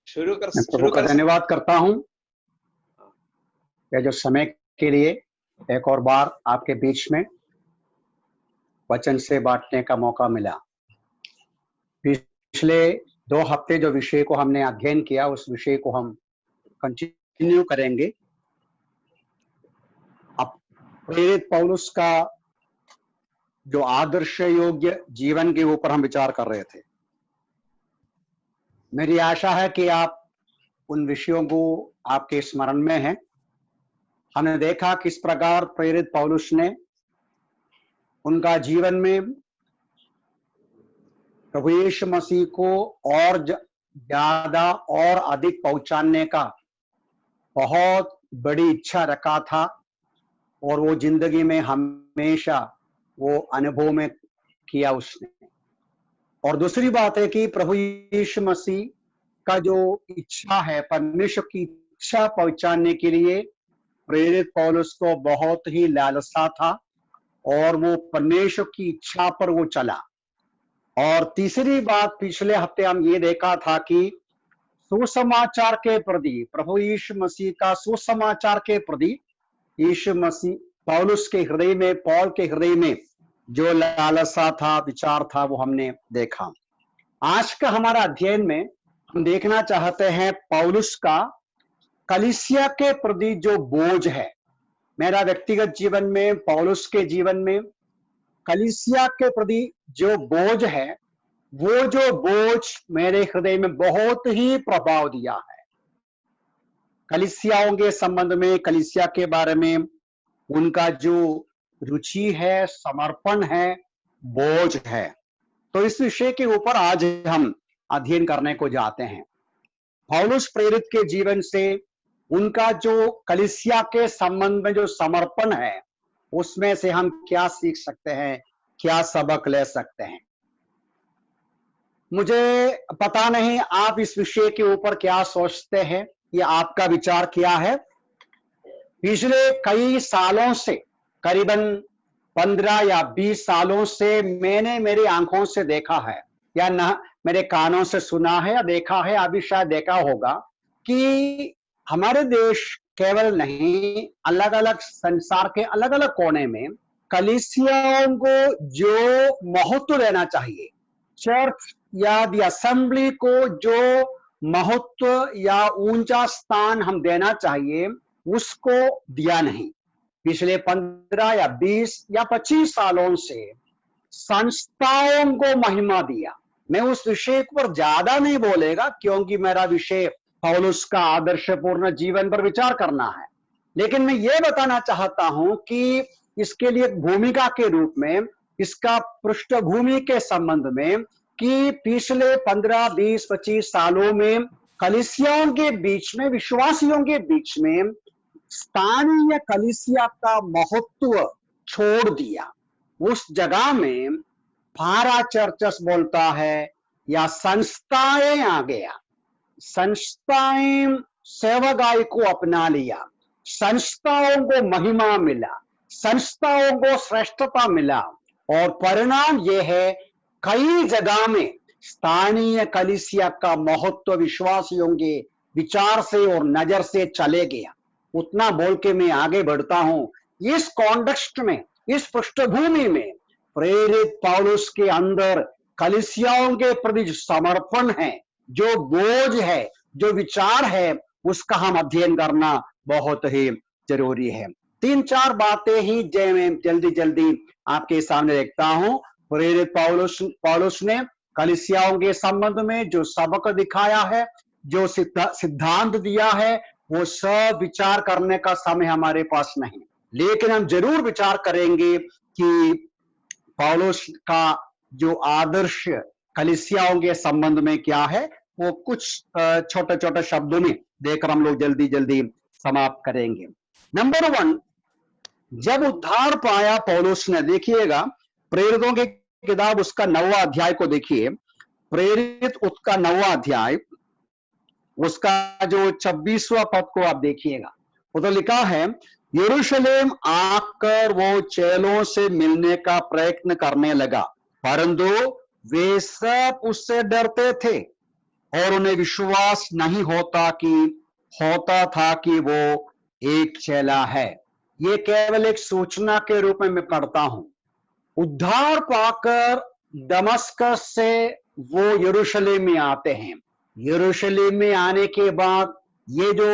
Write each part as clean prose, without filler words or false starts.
शुरू मैं प्रभु का धन्यवाद करता हूं यह जो समय के लिए एक और बार आपके बीच में वचन से बांटने का मौका मिला। पिछले 2 हफ्ते जो विषय को हमने अध्ययन किया उस विषय को हम कंटिन्यू करेंगे। अब प्रेरित पौलुस का जो आदर्श योग्य जीवन के ऊपर हम विचार कर रहे थे। मेरी आशा है कि आप उन विषयों को आपके स्मरण में है। हमने देखा किस प्रकार प्रेरित पौलुस ने उनका जीवन में प्रभु यीशु मसीह को और ज्यादा और अधिक पहुंचाने का बहुत बड़ी इच्छा रखा था और वो जिंदगी में हमेशा वो अनुभव में किया उसने। और दूसरी बात है कि प्रभु यीशु मसीह का जो इच्छा है, परमेश्वर की इच्छा पहुंचाने के लिए प्रेरित पौलुस को बहुत ही लालसा था और वो परमेश्वर की इच्छा पर वो चला। और तीसरी बात पिछले हफ्ते हम ये देखा था कि सुसमाचार के प्रति, प्रभु यीशु मसीह का सुसमाचार के प्रति यीशु मसीह पौलुस के हृदय में, पौल के हृदय में जो लालसा था, विचार था, वो हमने देखा। आज का हमारा अध्ययन में हम देखना चाहते हैं पौलुस का कलीसिया के प्रति जो बोझ है। मेरा व्यक्तिगत जीवन में, पौलुस के जीवन में कलीसिया के प्रति जो बोझ है, वो जो बोझ मेरे हृदय में बहुत ही प्रभाव दिया है। कलीसियाओं के संबंध में, कलीसिया के बारे में उनका जो रुचि है, समर्पण है, बोझ है। तो इस विषय के ऊपर आज हम अध्ययन करने को जाते हैं। पौलुस प्रेरित के जीवन से उनका जो कलीसिया के संबंध में जो समर्पण है, उसमें से हम क्या सीख सकते हैं, क्या सबक ले सकते हैं। मुझे पता नहीं आप इस विषय के ऊपर क्या सोचते हैं या आपका विचार क्या है। पिछले कई सालों से, करीबन 15 या 20 सालों से मैंने मेरी आंखों से देखा है या ना मेरे कानों से सुना है या देखा है, अभी शायद देखा होगा कि हमारे देश केवल नहीं, अलग अलग संसार के अलग अलग कोने में कलीसियाओं को जो महत्व देना चाहिए, चर्च या दी असेंबली को जो महत्व या ऊंचा स्थान हम देना चाहिए, उसको दिया नहीं। पिछले 15 या 20 या 25 सालों से संस्थाओं को महिमा दिया। मैं उस विषय पर ज्यादा नहीं बोलेगा क्योंकि मेरा विषय पौलुस का आदर्शपूर्ण जीवन पर विचार करना है, लेकिन मैं ये बताना चाहता हूं कि इसके लिए भूमिका के रूप में, इसका पृष्ठभूमि के संबंध में कि पिछले 15, 20, 25 सालों में कलीसियाओं के बीच में, विश्वासियों के बीच में स्थानीय कलीसिया का महत्व छोड़ दिया। उस जगह में पारा चर्चस बोलता है या संस्थाएं आ गया, संस्थाएं सेवकाई को अपना लिया, संस्थाओं को महिमा मिला, संस्थाओं को श्रेष्ठता मिला और परिणाम यह है कई जगह में स्थानीय कलीसिया का महत्व विश्वासियों के विचार से और नजर से चले गया। उतना बोल के मैं आगे बढ़ता हूं। इस कॉन्टेक्स्ट में, इस पृष्ठभूमि में प्रेरित पौलुस के अंदर कलीसियाओं के प्रति जो समर्पण है, जो बोझ है, जो विचार है, उसका हम अध्ययन करना बहुत ही जरूरी है। 3-4 बातें ही जल्दी जल्दी आपके सामने देखता हूं। प्रेरित पौलुस ने कलीसियाओं के संबंध में जो सबक दिखाया है, जो सिद्धांत दिया है, वो सब विचार करने का समय हमारे पास नहीं, लेकिन हम जरूर विचार करेंगे कि पौलुस का जो आदर्श कलीसियाओं के संबंध में क्या है, वो कुछ छोटे छोटे शब्दों में देकर हम लोग जल्दी जल्दी समाप्त करेंगे। नंबर 1, जब उद्धार पाया पौलुस ने, देखिएगा प्रेरितों की किताब उसका 9वां अध्याय को देखिए। प्रेरित उसका 9वां अध्याय, उसका जो 26वां पद को आप देखिएगा। वो तो लिखा है, यरूशलेम आकर वो चेलों से मिलने का प्रयत्न करने लगा, परंतु वे सब उससे डरते थे और उन्हें विश्वास नहीं होता था कि वो एक चेला है। ये केवल एक सूचना के रूप में मैं पढ़ता हूं। उद्धार पाकर दमस्कस से वो यरूशलेम में आते हैं। यरूशलेम में आने के बाद ये जो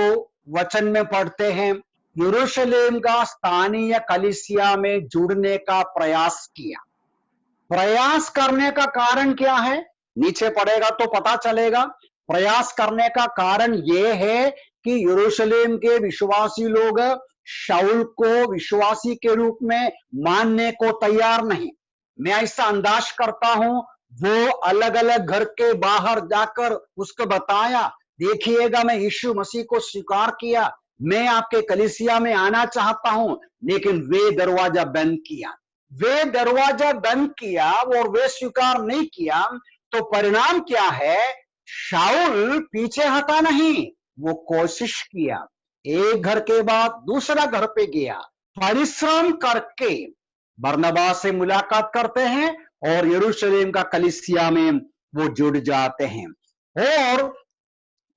वचन में पढ़ते हैं, यरूशलेम का स्थानीय कलीसिया में जुड़ने का प्रयास किया। प्रयास करने का कारण क्या है? नीचे पढ़ेगा तो पता चलेगा। प्रयास करने का कारण यह है कि यरूशलेम के विश्वासी लोग शाऊल को विश्वासी के रूप में मानने को तैयार नहीं। मैं ऐसा अंदाज करता हूं, वो अलग अलग घर के बाहर जाकर उसको बताया, देखिएगा मैं यीशु मसीह को स्वीकार किया, मैं आपके कलीसिया में आना चाहता हूं, लेकिन वे दरवाजा बंद किया। वे दरवाजा बंद किया और वे स्वीकार नहीं किया, तो परिणाम क्या है? शाऊल पीछे हटा नहीं, वो कोशिश किया, एक घर के बाद दूसरा घर पे गया, परिश्रम करके बरनबास से मुलाकात करते हैं और यरूशलेम का कलीसिया में वो जुड़ जाते हैं। और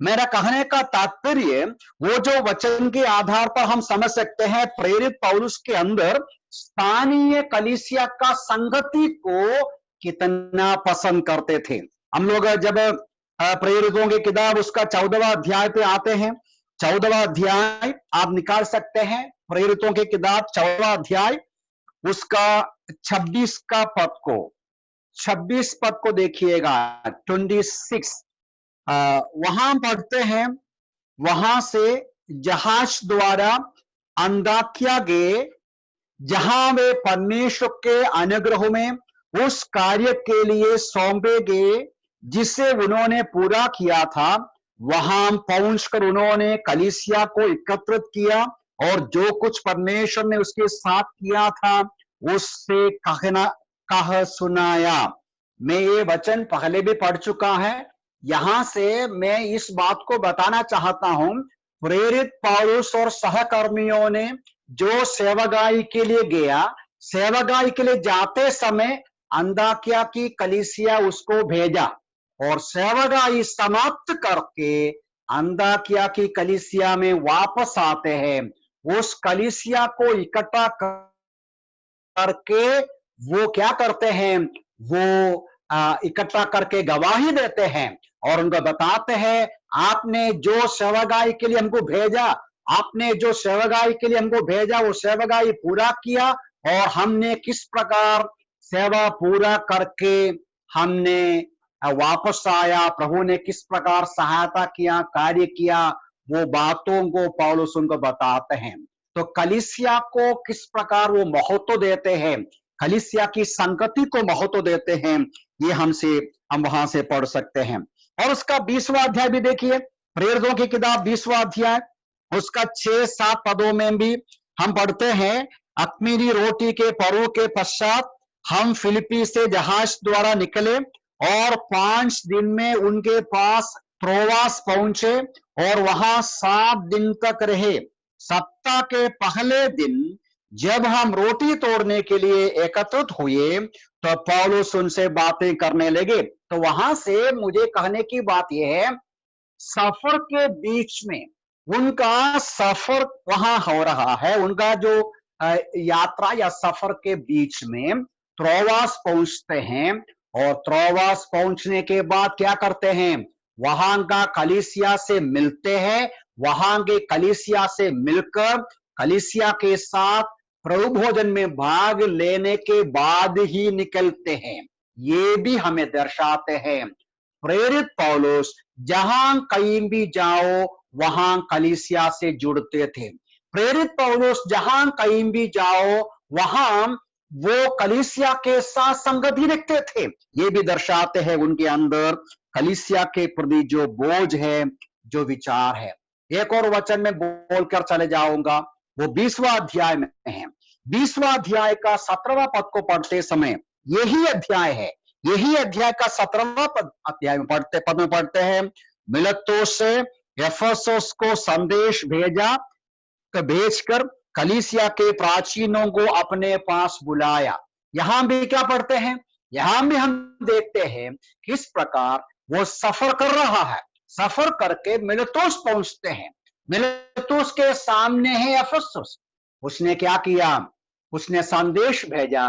मेरा कहने का तात्पर्य, वो जो वचन के आधार पर हम समझ सकते हैं, प्रेरित पौलुस के अंदर स्थानीय कलीसिया का संगति को कितना पसंद करते थे। हम लोग जब प्रेरितों की किताब उसका 14वां अध्याय पे आते हैं, 14वां अध्याय आप निकाल सकते हैं, प्रेरितों की किताब 14वां अध्याय उसका 26 का पद को, 26 पद को देखिएगा, 26। वहां पढ़ते हैं, वहां से जहाज द्वारा अंताकिया गए, जहां वे परमेश्वर के अनुग्रह में उस कार्य के लिए सौंपे गए जिसे उन्होंने पूरा किया था। वहां पहुंचकर उन्होंने कलीसिया को एकत्रित किया और जो कुछ परमेश्वर ने उसके साथ किया था उससे कह सुनाया। मैं ये वचन पहले भी पढ़ चुका है, यहां से मैं इस बात को बताना चाहता हूं, प्रेरित पौलुस और सहकर्मियों ने जो सेवगाई के लिए गया, सेवगाई के लिए जाते समय अंताकिया की कलीसिया उसको भेजा और सेवगाई समाप्त करके अंताकिया की कलीसिया में वापस आते हैं। उस कलीसिया को इकट्ठा करके वो क्या करते हैं? वो इकट्ठा करके गवाही देते हैं और उनको बताते हैं, आपने जो सेवगाई के लिए हमको भेजा, आपने जो सेवगाई के लिए हमको भेजा, वो सेवगाई पूरा किया और हमने किस प्रकार सेवा पूरा करके हमने वापस आया, प्रभु ने किस प्रकार सहायता किया, कार्य किया, वो बातों को पौलुस उनको बताते हैं। तो कलीसिया को किस प्रकार वो महत्व देते हैं, कलीसिया की संगति को महत्व देते हैं, ये हम वहां से पढ़ सकते हैं। और उसका 20वां अध्याय भी देखिए, प्रेरितों की किताब 20वां अध्याय उसका 6-7 पदों में भी हम पढ़ते हैं, अख़मीरी रोटी के पर्व के पश्चात हम फिलिपी से जहाज द्वारा निकले और 5 दिन में उनके पास त्रोआस पहुंचे और वहां 7 दिन तक रहे। सप्ताह के पहले दिन जब हम रोटी तोड़ने के लिए एकत्रित हुए तो पौलुस उनसे बातें करने लगे। तो वहां से मुझे कहने की बात यह है, सफर के बीच में उनका सफर वहां हो रहा है, उनका जो यात्रा या सफर के बीच में त्रोआस पहुंचते हैं और त्रोआस पहुंचने के बाद क्या करते हैं? वहां का कलीसिया से मिलते हैं, वहां के कलीसिया से मिलकर कलीसिया के साथ प्रभु भोजन में भाग लेने के बाद ही निकलते हैं। ये भी हमें दर्शाते हैं, प्रेरित पौलुस जहां कहीं भी जाओ वहां कलीसिया से जुड़ते थे। प्रेरित पौलुस जहां कहीं भी जाओ वहां वो कलीसिया के साथ संगति रखते थे। ये भी दर्शाते हैं उनके अंदर कलीसिया के प्रति जो बोझ है, जो विचार है। एक और वचन में बोलकर चले जाऊंगा, वो 20वां अध्याय में है। 20वां अध्याय का 17वां पद को पढ़ते समय, यही अध्याय है, यही अध्याय का 17वां अध्याय में पढ़ते हैं, मिलेतुस से एफेसुस को संदेश भेजकर कलीसिया के प्राचीनों को अपने पास बुलाया। यहां भी क्या पढ़ते हैं? यहां भी हम देखते हैं किस प्रकार वो सफर कर रहा है। सफर करके मिलेतुस पहुंचते हैं। मिलेतुस के सामने है अफसुस। उसने क्या किया? उसने संदेश भेजा,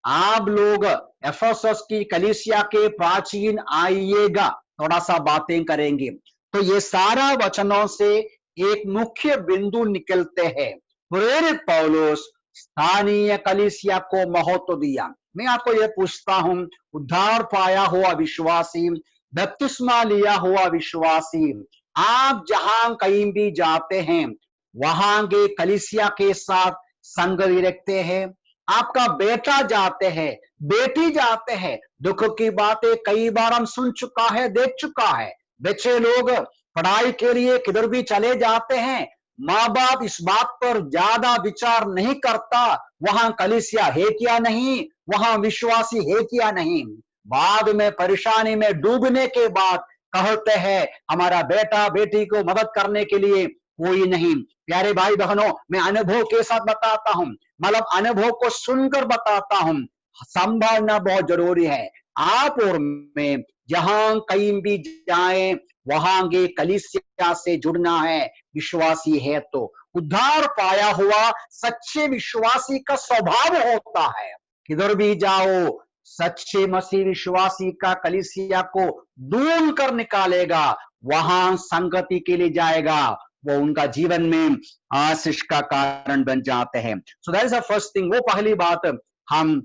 आप लोग एफेसस की कलीसिया के प्राचीन आइएगा, थोड़ा सा बातें करेंगे। तो ये सारा वचनों से एक मुख्य बिंदु निकलते हैं। प्रेरित पौलुस स्थानीय कलीसिया को महत्व दिया। मैं आपको यह पूछता हूं, उद्धार पाया हुआ विश्वासी, बपतिस्मा लिया हुआ विश्वासी, आप जहां कहीं भी जाते हैं वहां के कलीसिया के साथ संगति रखते हैं। आपका बेटा जाते हैं, बेटी जाते हैं, दुख की बातें कई बार हम सुन चुका है, देख चुका है। बच्चे लोग पढ़ाई के लिए किधर भी चले जाते हैं, माँ बाप इस बात पर ज्यादा विचार नहीं करता वहां कलीसिया है क्या नहीं, वहां विश्वासी है क्या नहीं। बाद में परेशानी में डूबने के बाद कहते हैं हमारा बेटा बेटी को मदद करने के लिए कोई नहीं। प्यारे भाई बहनों, मैं अनुभव के साथ बताता हूं, मतलब अनुभव को सुनकर बताता हूं, संभालना बहुत जरूरी है। आप और मैं जहां कहीं भी जाएं वहां के कलीसिया से जुड़ना है। विश्वासी है तो उद्धार पाया हुआ सच्चे विश्वासी का स्वभाव होता है, किधर भी जाओ सच्चे मसीह विश्वासी का कलीसिया को ढूंढ कर निकालेगा, वहां संगति के लिए जाएगा, वो उनका जीवन में आशीष का कारण बन जाते हैं। So that is the first thing. वो पहली बात, हम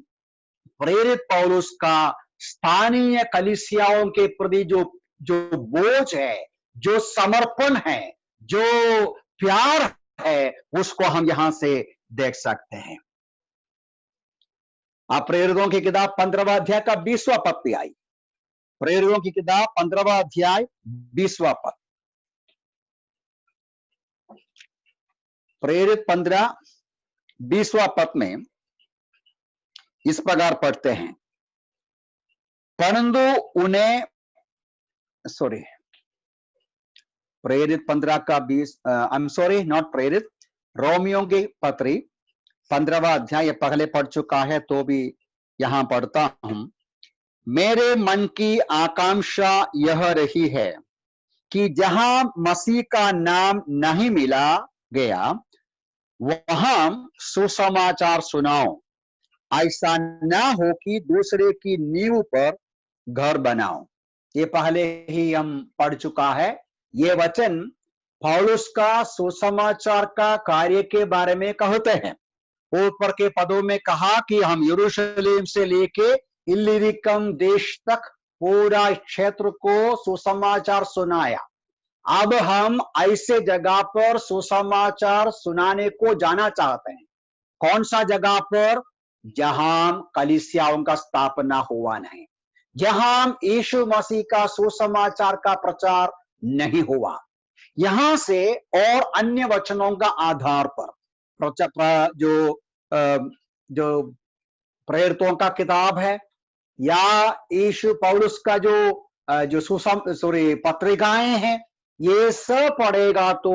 प्रेरित पौलुस का स्थानीय कलीसियाओं के प्रति जो जो बोझ है, जो समर्पण है, जो प्यार है, उसको हम यहां से देख सकते हैं। आप प्रेरितों की किताब 15वां अध्याय का 20वां पद पे आई। प्रेरितों की किताब 15वां अध्याय 20वां पद। प्रेरित 15-20वां पद में इस प्रकार पढ़ते हैं, परंतु उन्हें प्रेरित 15 का 20, आई एम सॉरी, नॉट प्रेरित, रोमियो की पत्री 15वां अध्याय, पहले पढ़ चुका है तो भी यहां पढ़ता हूं। मेरे मन की आकांक्षा यह रही है कि जहां मसीह का नाम नहीं मिला गया वहां सुसमाचार सुनाओ, ऐसा ना हो कि दूसरे की नींव पर घर बनाओ। ये पहले ही हम पढ़ चुका है। ये वचन पौलुस का सुसमाचार का कार्य के बारे में कहते हैं। ऊपर के पदों में कहा कि हम यरूशलेम से लेके इल्लिरिकम देश तक पूरा क्षेत्र को सुसमाचार सुनाया। अब हम ऐसे जगह पर सुसमाचार सुनाने को जाना चाहते हैं। कौन सा जगह पर? जहां कलीसियाओं का स्थापना हुआ नहीं, जहां यीशु मसीह का सुसमाचार का प्रचार नहीं हुआ। यहां से और अन्य वचनों का आधार पर जो प्रेरितों का किताब है या यीशु पौलुस का जो पत्रिकाएं हैं, ये सब पढ़ेगा तो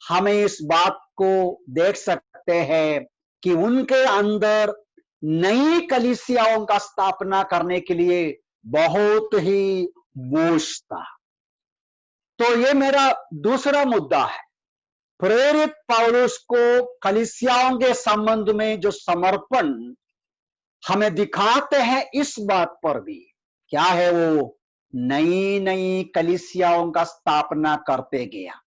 हमें इस बात को देख सकते हैं कि उनके अंदर नई कलीसियाओं का स्थापना करने के लिए बहुत ही बोझ था। तो ये मेरा दूसरा मुद्दा है। प्रेरित पौलुस को कलीसियाओं के संबंध में जो समर्पण हमें दिखाते हैं, इस बात पर भी क्या है, वो नई नई कलीसियाओं का स्थापना करते गया।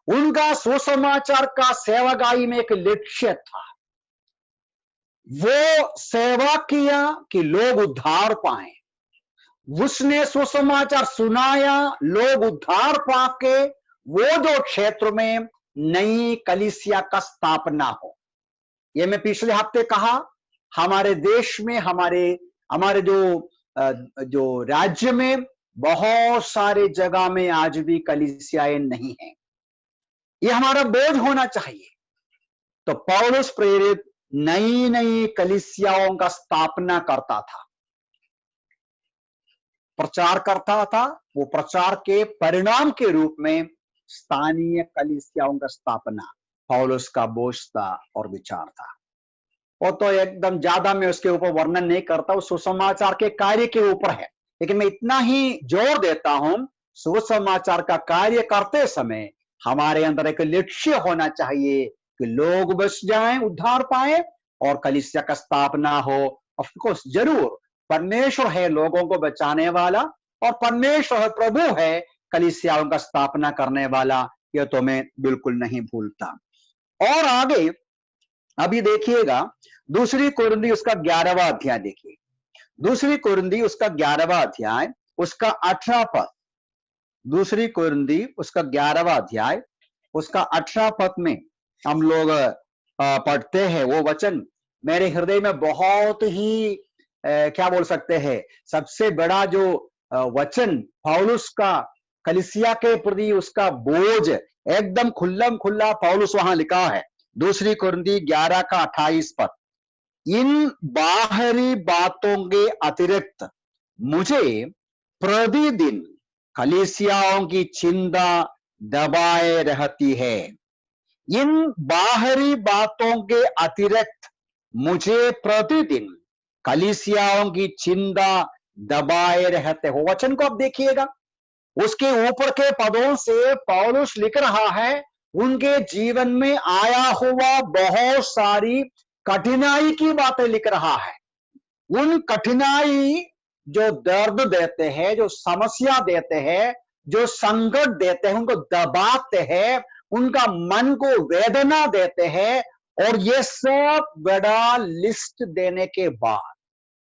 उनका सुसमाचार का सेवागाई में एक लक्ष्य था। वो सेवा किया कि लोग उद्धार पाए। उसने सुसमाचार सुनाया, लोग उद्धार पाके वो जो क्षेत्र में नई कलीसिया का स्थापना हो। ये मैं पिछले हफ्ते कहा, हमारे देश में, हमारे जो राज्य में बहुत सारे जगह में आज भी कलीसियाएं नहीं है। ये हमारा बोझ होना चाहिए। तो पौलुस प्रेरित नई नई कलीसियाओं का स्थापना करता था, प्रचार करता था। वो प्रचार के परिणाम के रूप में स्थानीय कलीसियाओं का स्थापना पौलुस का बोझ था और विचार था। वो तो एकदम ज्यादा मैं उसके ऊपर वर्णन नहीं करता, उस सुसमाचार के कार्य के ऊपर है। लेकिन मैं इतना ही जोर देता हूं, सुसमाचार का कार्य करते समय हमारे अंदर एक लक्ष्य होना चाहिए कि लोग बच जाएं, उद्धार पाए और कलीसिया का स्थापना हो। ऑफ कोर्स जरूर परमेश्वर है लोगों को बचाने वाला, और परमेश्वर है, प्रभु है कलीसियाओं का स्थापना करने वाला, यह तो मैं बिल्कुल नहीं भूलता। और आगे अभी देखिएगा, दूसरी कुरिन्थी उसका 11वां अध्याय देखिए, दूसरी कुरिन्थी उसका 11वां अध्याय उसका 18 पद, दूसरी कुरिन्थी उसका 11वां अध्याय उसका 18 पद में हम लोग पढ़ते हैं। वो वचन मेरे हृदय में बहुत ही क्या बोल सकते हैं, सबसे बड़ा जो वचन पौलुस का कलीसिया के प्रति उसका बोझ एकदम खुल्लम खुल्ला पौलुस वहां लिखा है। दूसरी कुरिन्थी 11 का 28 पद, इन बाहरी बातों के अतिरिक्त मुझे प्रतिदिन कलीसियाओं की चिंता दबाए रहती है। इन बाहरी बातों के अतिरिक्त मुझे प्रतिदिन कलीसियाओं की चिंता दबाए रहते हो। वचन को आप देखिएगा, उसके ऊपर के पदों से पौलुस लिख रहा है उनके जीवन में आया हुआ बहुत सारी कठिनाई की बातें लिख रहा है। उन कठिनाई जो दर्द देते हैं, जो समस्या देते हैं, जो संकट देते हैं, उनको दबाते हैं, उनका मन को वेदना देते हैं, और ये सब बड़ा लिस्ट देने के बाद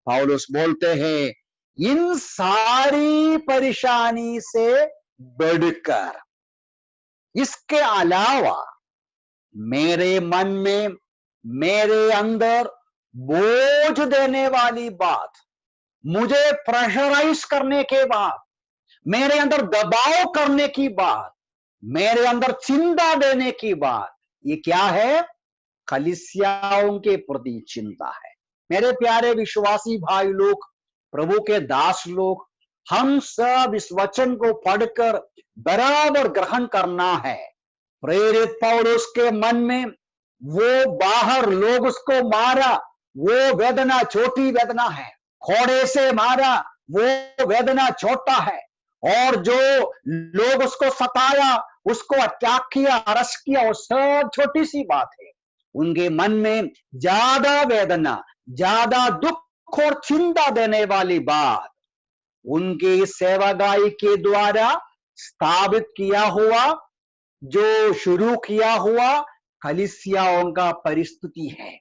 पौलुस बोलते हैं, इन सारी परेशानी से बढ़कर इसके अलावा मेरे मन में, मेरे अंदर बोझ देने वाली बात, मुझे प्रेशराइज करने के बाद, मेरे अंदर दबाव करने की बात, मेरे अंदर चिंता देने की बात, ये क्या है? कलीसियाओं के प्रति चिंता है। मेरे प्यारे विश्वासी भाई लोग, प्रभु के दास लोग, हम सब इस वचन को पढ़कर बराबर ग्रहण करना है। प्रेरित पौलुस के मन में वो बाहर लोग उसको मारा, वो वेदना छोटी वेदना है, घोड़े से मारा वो वेदना छोटा है, और जो लोग उसको सताया, उसको अटैक किया, अरेस्ट किया, वो सब छोटी सी बात है। उनके मन में ज्यादा वेदना, ज्यादा दुख और चिंता देने वाली बात उनकी सेवागाई के द्वारा स्थापित किया हुआ, जो शुरू किया हुआ कलीसियाओं का परिस्थिति है।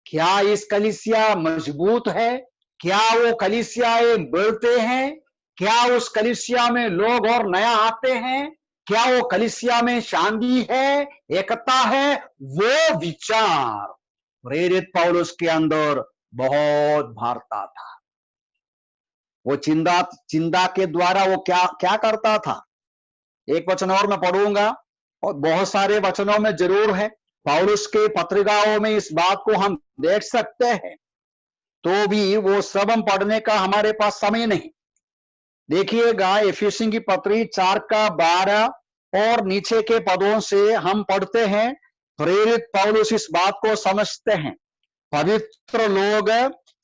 क्या इस कलीसिया मजबूत है? क्या वो कलीसियाएं बढ़ते हैं? क्या उस कलीसिया में लोग और नया आते हैं? क्या वो कलीसिया में शांति है, एकता है? वो विचार प्रेरित पौलुस के अंदर बहुत भरता था। वो चिंता के द्वारा वो क्या क्या करता था? एक वचन और मैं पढ़ूंगा, और बहुत सारे वचनों में जरूर है, पौलुस के पत्रिकाओं में इस बात को हम देख सकते हैं, तो भी वो सब हम पढ़ने का हमारे पास समय नहीं। देखिएगा, इफिसियों की पत्री 4 का 12 और नीचे के पदों से हम पढ़ते हैं, प्रेरित पौलुस इस बात को समझते हैं, पवित्र लोग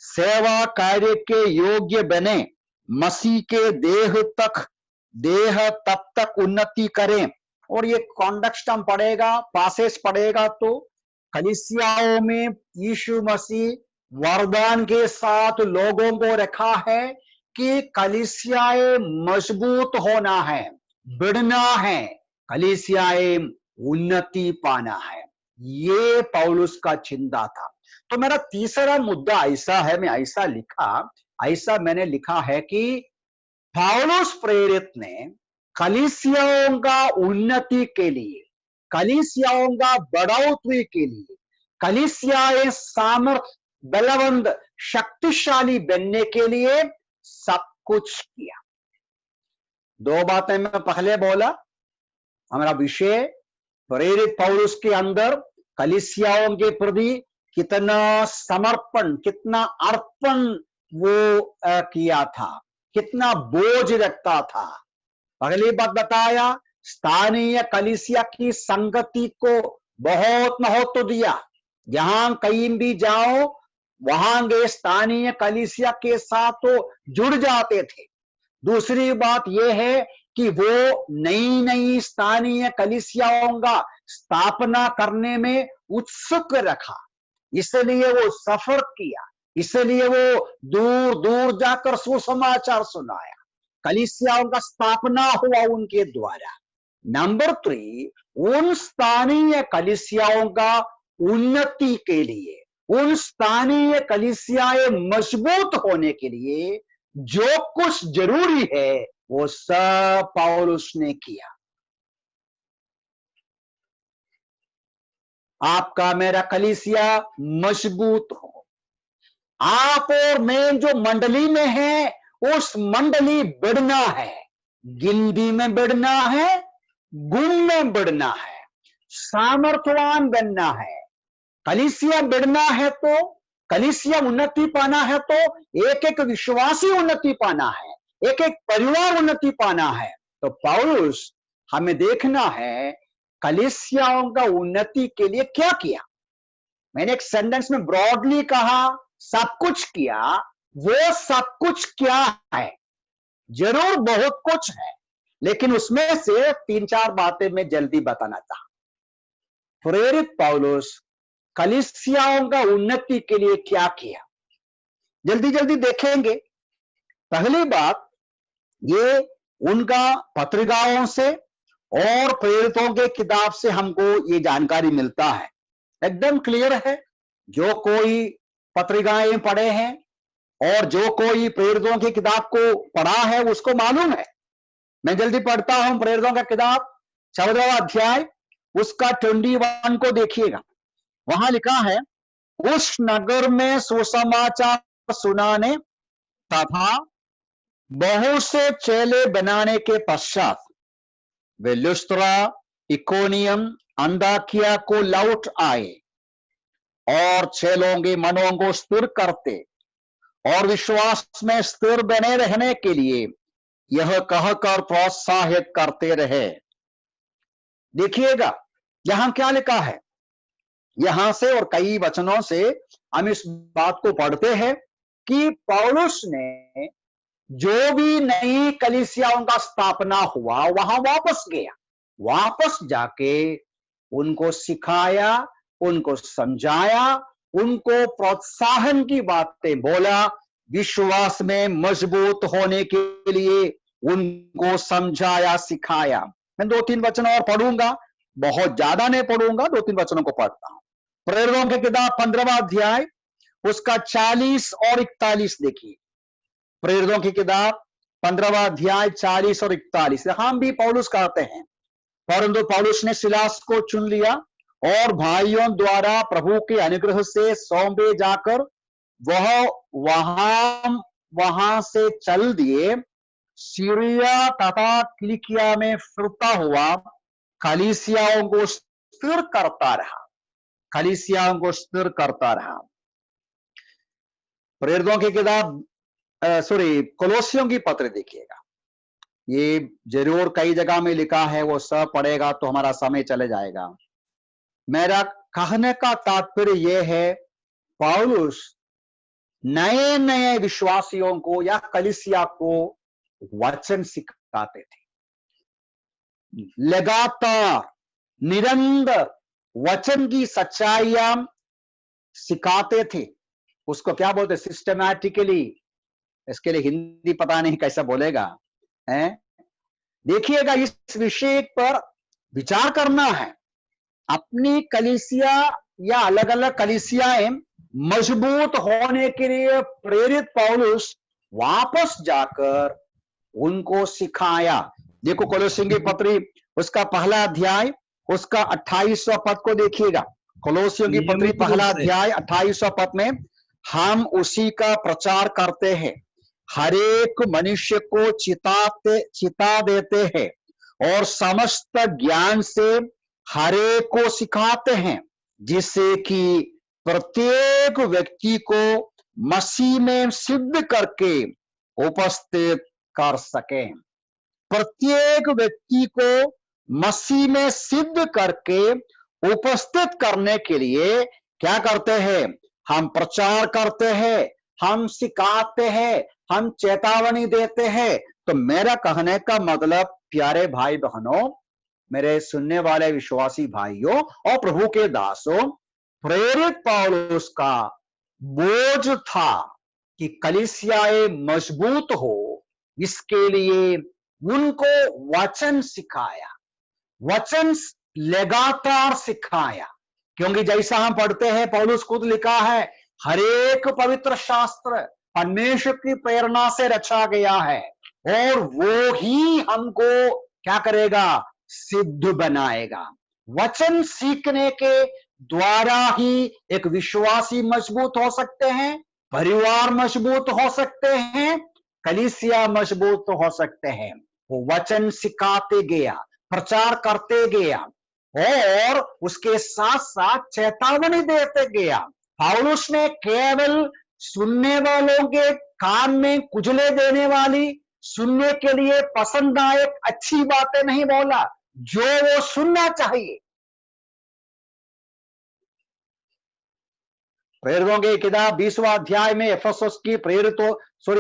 सेवा कार्य के योग्य बने, मसीह के देह तब तक उन्नति करें। और ये कॉन्टेक्स्ट हम पढ़ेगा, पासेज पढ़ेगा, तो कलीसियाओं में यीशु मसीह वरदान के साथ लोगों को रखा है कि कलीसियाएं मजबूत होना है, बढ़ना है, कलीसियाएं उन्नति पाना है। ये पौलुस का चिंता था। तो मेरा तीसरा मुद्दा ऐसा है, ऐसा मैंने लिखा है कि पौलुस प्रेरित ने कलीसियाओं का उन्नति के लिए, कलीसियाओं का बढ़ोतरी के लिए, कलीसियाएं सामर्थ, बलवंत, शक्तिशाली बनने के लिए सब कुछ किया। दो बातें मैं पहले बोला, हमारा विषय प्रेरित पौलुस के अंदर कलीसियाओं के प्रति कितना समर्पण, कितना अर्पण वो किया था, कितना बोझ रखता था। पहली बात बताया, स्थानीय कलीसिया की संगति को बहुत महत्व दिया, जहां कहीं भी जाओ वहां के स्थानीय कलीसिया के साथ तो जुड़ जाते थे। दूसरी बात यह है कि वो नई नई स्थानीय कलीसियाओं का स्थापना करने में उत्सुक रखा, इसलिए वो सफर किया, इसलिए वो दूर दूर जाकर सुसमाचार सुनाया, कलीसियाओं का स्थापना हुआ उनके द्वारा। नंबर 3, उन स्थानीय कलीसियाओं का उन्नति के लिए, उन स्थानीय कलीसियाएं मजबूत होने के लिए जो कुछ जरूरी है वो सब पौलुस ने किया। आपका मेरा कलीसिया मजबूत हो, आप और मैं जो मंडली में है उस मंडली बढ़ना है, गिनती में बढ़ना है, गुण में बढ़ना है, सामर्थ्यवान बनना है। कलीसिया बढ़ना है तो, कलीसिया उन्नति पाना है तो एक एक विश्वासी उन्नति पाना है, एक एक परिवार उन्नति पाना है। तो पौलुस हमें देखना है कलीसियाओं का उन्नति के लिए क्या किया। मैंने एक सेंटेंस में ब्रॉडली कहा सब कुछ किया, वो सब कुछ क्या है? जरूर बहुत कुछ है, लेकिन उसमें से 3-4 बातें मैं जल्दी बताना चाहता। प्रेरित पौलुस कलीसियाओं का उन्नति के लिए क्या किया, जल्दी जल्दी देखेंगे। पहली बात, ये उनका पत्रिकाओं से और प्रेरितों के किताब से हमको ये जानकारी मिलता है, एकदम क्लियर है। जो कोई पत्रिकाएं पढ़े हैं और जो कोई प्रेरितों की किताब को पढ़ा है उसको मालूम है। मैं जल्दी पढ़ता हूं प्रेरितों का किताब 14वां अध्याय, उसका 21 को देखिएगा। वहां लिखा है, उस नगर में सुसमाचार सुनाने तथा बहुत से चेले बनाने के पश्चात वे लुस्त्रा, इकोनियम, अंताकिया को लौट आए और चेलों के मनों को स्थिर करते और विश्वास में स्थिर बने रहने के लिए यह कहकर प्रोत्साहित करते रहे। देखिएगा यहां क्या लिखा है, यहां से और कई वचनों से हम इस बात को पढ़ते हैं कि पौलुस ने जो भी नई कलीसियाओं का स्थापना हुआ वहां वापस गया, वापस जाके उनको सिखाया, उनको समझाया, उनको प्रोत्साहन की बातें बोला, विश्वास में मजबूत होने के लिए उनको समझाया, सिखाया। मैं 2-3 वचन और पढ़ूंगा, बहुत ज्यादा नहीं पढ़ूंगा, 2-3 वचनों को पढ़ता हूं। प्रेरितों की किताब 15वां अध्याय, उसका 40 और 41 देखिए। प्रेरितों की किताब 15वां अध्याय 40 और 41, हम भी पौलुस कहते हैं, परंतु पौलुस ने सिलास को चुन लिया और भाइयों द्वारा प्रभु के अनुग्रह से सौंपे जाकर वह वहां से चल दिए, सीरिया तथा किलिकिया में फिरता हुआ कलीसियाओं को स्थिर करता रहा, कलीसियाओं को स्थिर करता रहा। प्रेरितों की किताब कोलोसियों की पत्र देखिएगा, ये जरूर कई जगह में लिखा है, वो सब पढ़ेगा तो हमारा समय चले जाएगा। मेरा कहने का तात्पर्य यह है, पौलुस नए नए विश्वासियों को या कलीसिया को वचन सिखाते थे, लगातार निरंतर वचन की सच्चाइयां सिखाते थे। उसको क्या बोलते, सिस्टमैटिकली, इसके लिए हिंदी पता नहीं कैसा बोलेगा है। देखिएगा इस विषय पर विचार करना है। अपनी कलीसिया या अलग अलग कलीसियाएं मजबूत होने के लिए प्रेरित पौलुस वापस जाकर उनको सिखाया। देखो कोलोसियों की पत्री, उसका पहला अध्याय, उसका 28वां पद को देखिएगा। कोलोसियों की पत्री पहला अध्याय 28वां पद में, हम उसी का प्रचार करते हैं, हरेक मनुष्य को चिता देते हैं और समस्त ज्ञान से हरेक को सिखाते हैं, जिससे कि प्रत्येक व्यक्ति को मसीह में सिद्ध करके उपस्थित कर सके। प्रत्येक व्यक्ति को मसीह में सिद्ध करके उपस्थित करने के लिए क्या करते हैं? हम प्रचार करते हैं, हम सिखाते हैं, हम चेतावनी देते हैं। तो मेरा कहने का मतलब प्यारे भाई बहनों, मेरे सुनने वाले विश्वासी भाइयों और प्रभु के दासों, प्रेरित पौलुस का बोझ था कि कलीसियाएं मजबूत हो। इसके लिए उनको वचन सिखाया, वचन लगातार सिखाया। क्योंकि जैसा हम पढ़ते हैं, पौलुस खुद लिखा है, हर एक पवित्र शास्त्र परमेश्वर की प्रेरणा से रचा गया है और वो ही हमको क्या करेगा? सिद्ध बनाएगा। वचन सीखने के द्वारा ही एक विश्वासी मजबूत हो सकते हैं, परिवार मजबूत हो सकते हैं, कलीसिया मजबूत हो सकते हैं। वो वचन सिखाते गया, प्रचार करते गया और उसके साथ साथ चेतावनी देते गया। पौलुस ने केवल सुनने वालों के कान में कुचले देने वाली, सुनने के लिए पसंददायक अच्छी बातें नहीं बोला, जो वो सुनना चाहिए। प्रेरितों की किताब 20वां अध्याय में एफेसस की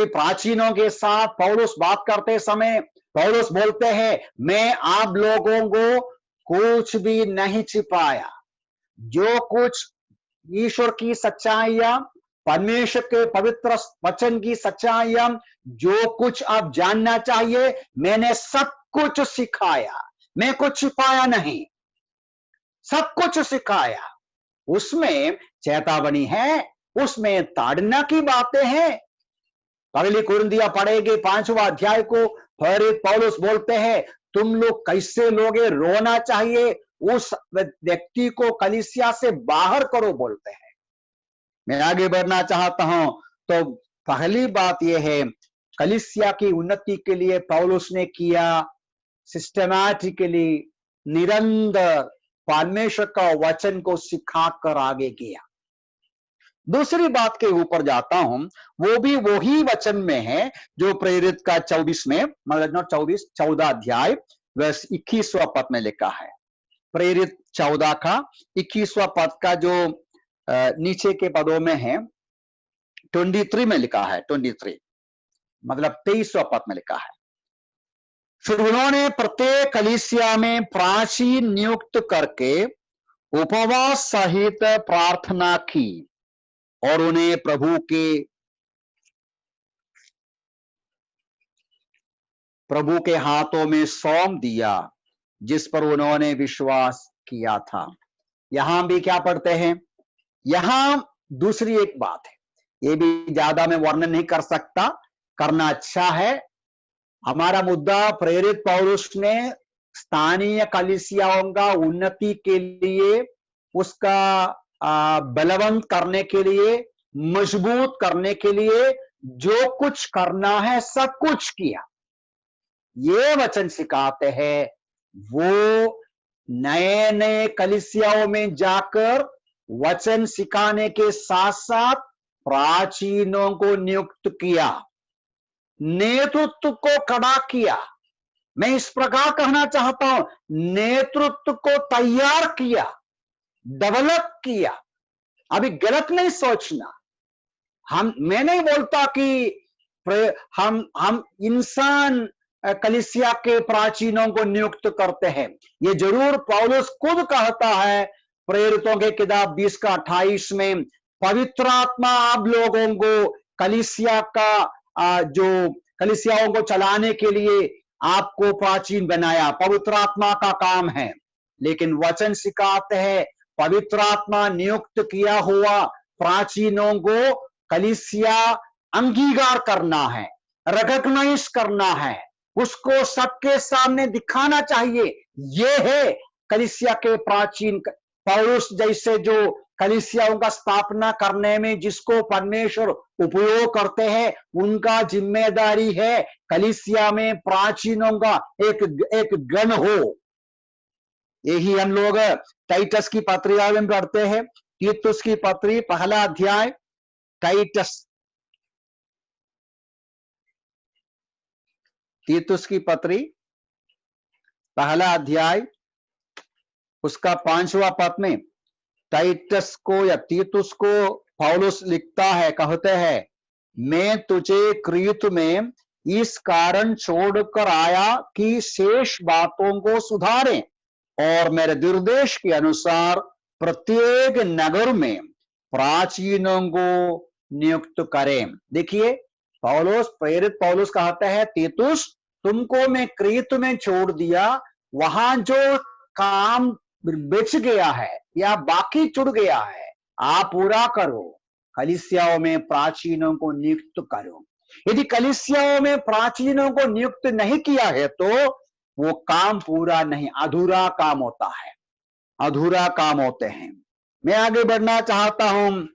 प्राचीनों के साथ पौलुस बात करते समय पौलुस बोलते हैं, मैं आप लोगों को कुछ भी नहीं छिपाया। जो कुछ ईश्वर की सच्चाइयां, परमेश्वर के पवित्र वचन की सच्चाइयां, जो कुछ आप जानना चाहिए, मैंने सब कुछ सिखाया। मैं कुछ छिपाया नहीं, सब कुछ सिखाया। उसमें चेतावनी है, उसमें ताड़ना की बातें हैं। पहली कुरिन्थियों पढ़ेंगे 5वां अध्याय को, प्रेरित पौलुस बोलते हैं, तुम लोग कैसे लोगे, रोना चाहिए, उस व्यक्ति को कलीसिया से बाहर करो बोलते हैं। मैं आगे बढ़ना चाहता हूं। तो पहली बात यह है, कलीसिया की उन्नति के लिए पौलुस ने किया सिस्टमैटिकली, निरंतर परमेश्वर का वचन को सिखाकर आगे किया। दूसरी बात के ऊपर जाता हूं, वो भी वही वचन में है जो प्रेरित का 24 में, मतलब 14 अध्याय वर्ष 21वां पद में लिखा है। प्रेरित 14 का 21वां पद का जो नीचे के पदों में है, 23 में लिखा है, 23 मतलब 23वां पद में लिखा है। फिर उन्होंने प्रत्येक कलीसिया में प्राचीन नियुक्त करके उपवास सहित प्रार्थना की और उन्हें प्रभु के हाथों में सौंप दिया, जिस पर उन्होंने विश्वास किया था। यहां भी क्या पढ़ते हैं? यहां दूसरी एक बात है, ये भी ज्यादा मैं वर्णन नहीं कर सकता, करना अच्छा है। हमारा मुद्दा, प्रेरित पौलुस ने स्थानीय कलीसियाओं का उन्नति के लिए, उसका बलवंत करने के लिए, मजबूत करने के लिए जो कुछ करना है सब कुछ किया। ये वचन सिखाते हैं, वो नए नए कलीसियाओं में जाकर वचन सिखाने के साथ साथ प्राचीनों को नियुक्त किया, नेतृत्व को खड़ा किया। मैं इस प्रकार कहना चाहता हूं, नेतृत्व को तैयार किया, डेवलप किया। अभी गलत नहीं सोचना, मैं नहीं बोलता कि हम इंसान कलीसिया के प्राचीनों को नियुक्त करते हैं। ये जरूर पौलुस खुद कहता है, प्रेरितों के किताब 20 का 28 में, पवित्र आत्मा आप लोगों को कलीसिया का जो कलीसियाओं को चलाने के लिए आपको प्राचीन बनाया, पवित्र आत्मा का काम है। लेकिन वचन सिखाते हैं, पवित्र आत्मा नियुक्त किया हुआ प्राचीनों को कलीसिया अंगीकार करना है, रिकॉग्नाइज करना है, उसको सबके सामने दिखाना चाहिए। ये है कलीसिया के प्राचीन। पौलुस जैसे जो कलीसियाओं का स्थापना करने में जिसको परमेश्वर उपयोग करते हैं, उनका जिम्मेदारी है कलीसिया में प्राचीनों का एक गण हो। यही हम लोग टाइटस की पत्री में पढ़ते हैं, तीतुस की पत्री 1 अध्याय, तीतुस की पत्री 1 अध्याय उसका 5वां पद में, टाइटस को या तीतुस को पौलुस लिखता है, कहते हैं, मैं तुझे क्रीत में इस कारण छोड़कर आया कि शेष बातों को सुधारें और मेरे निर्देश के अनुसार प्रत्येक नगर में प्राचीनों को नियुक्त करें। देखिए, पौलुस, प्रेरित पौलुस कहते हैं, तीतुस, तुमको मैं क्रीत में छोड़ दिया, वहां जो काम बच गया है या बाकी छूट गया है, आप पूरा करो, कलीसियाओं में प्राचीनों को नियुक्त करो। यदि कलीसियाओं में प्राचीनों को नियुक्त नहीं किया है तो वो काम पूरा नहीं, अधूरा काम होता है, अधूरा काम होते हैं। मैं आगे बढ़ना चाहता हूं।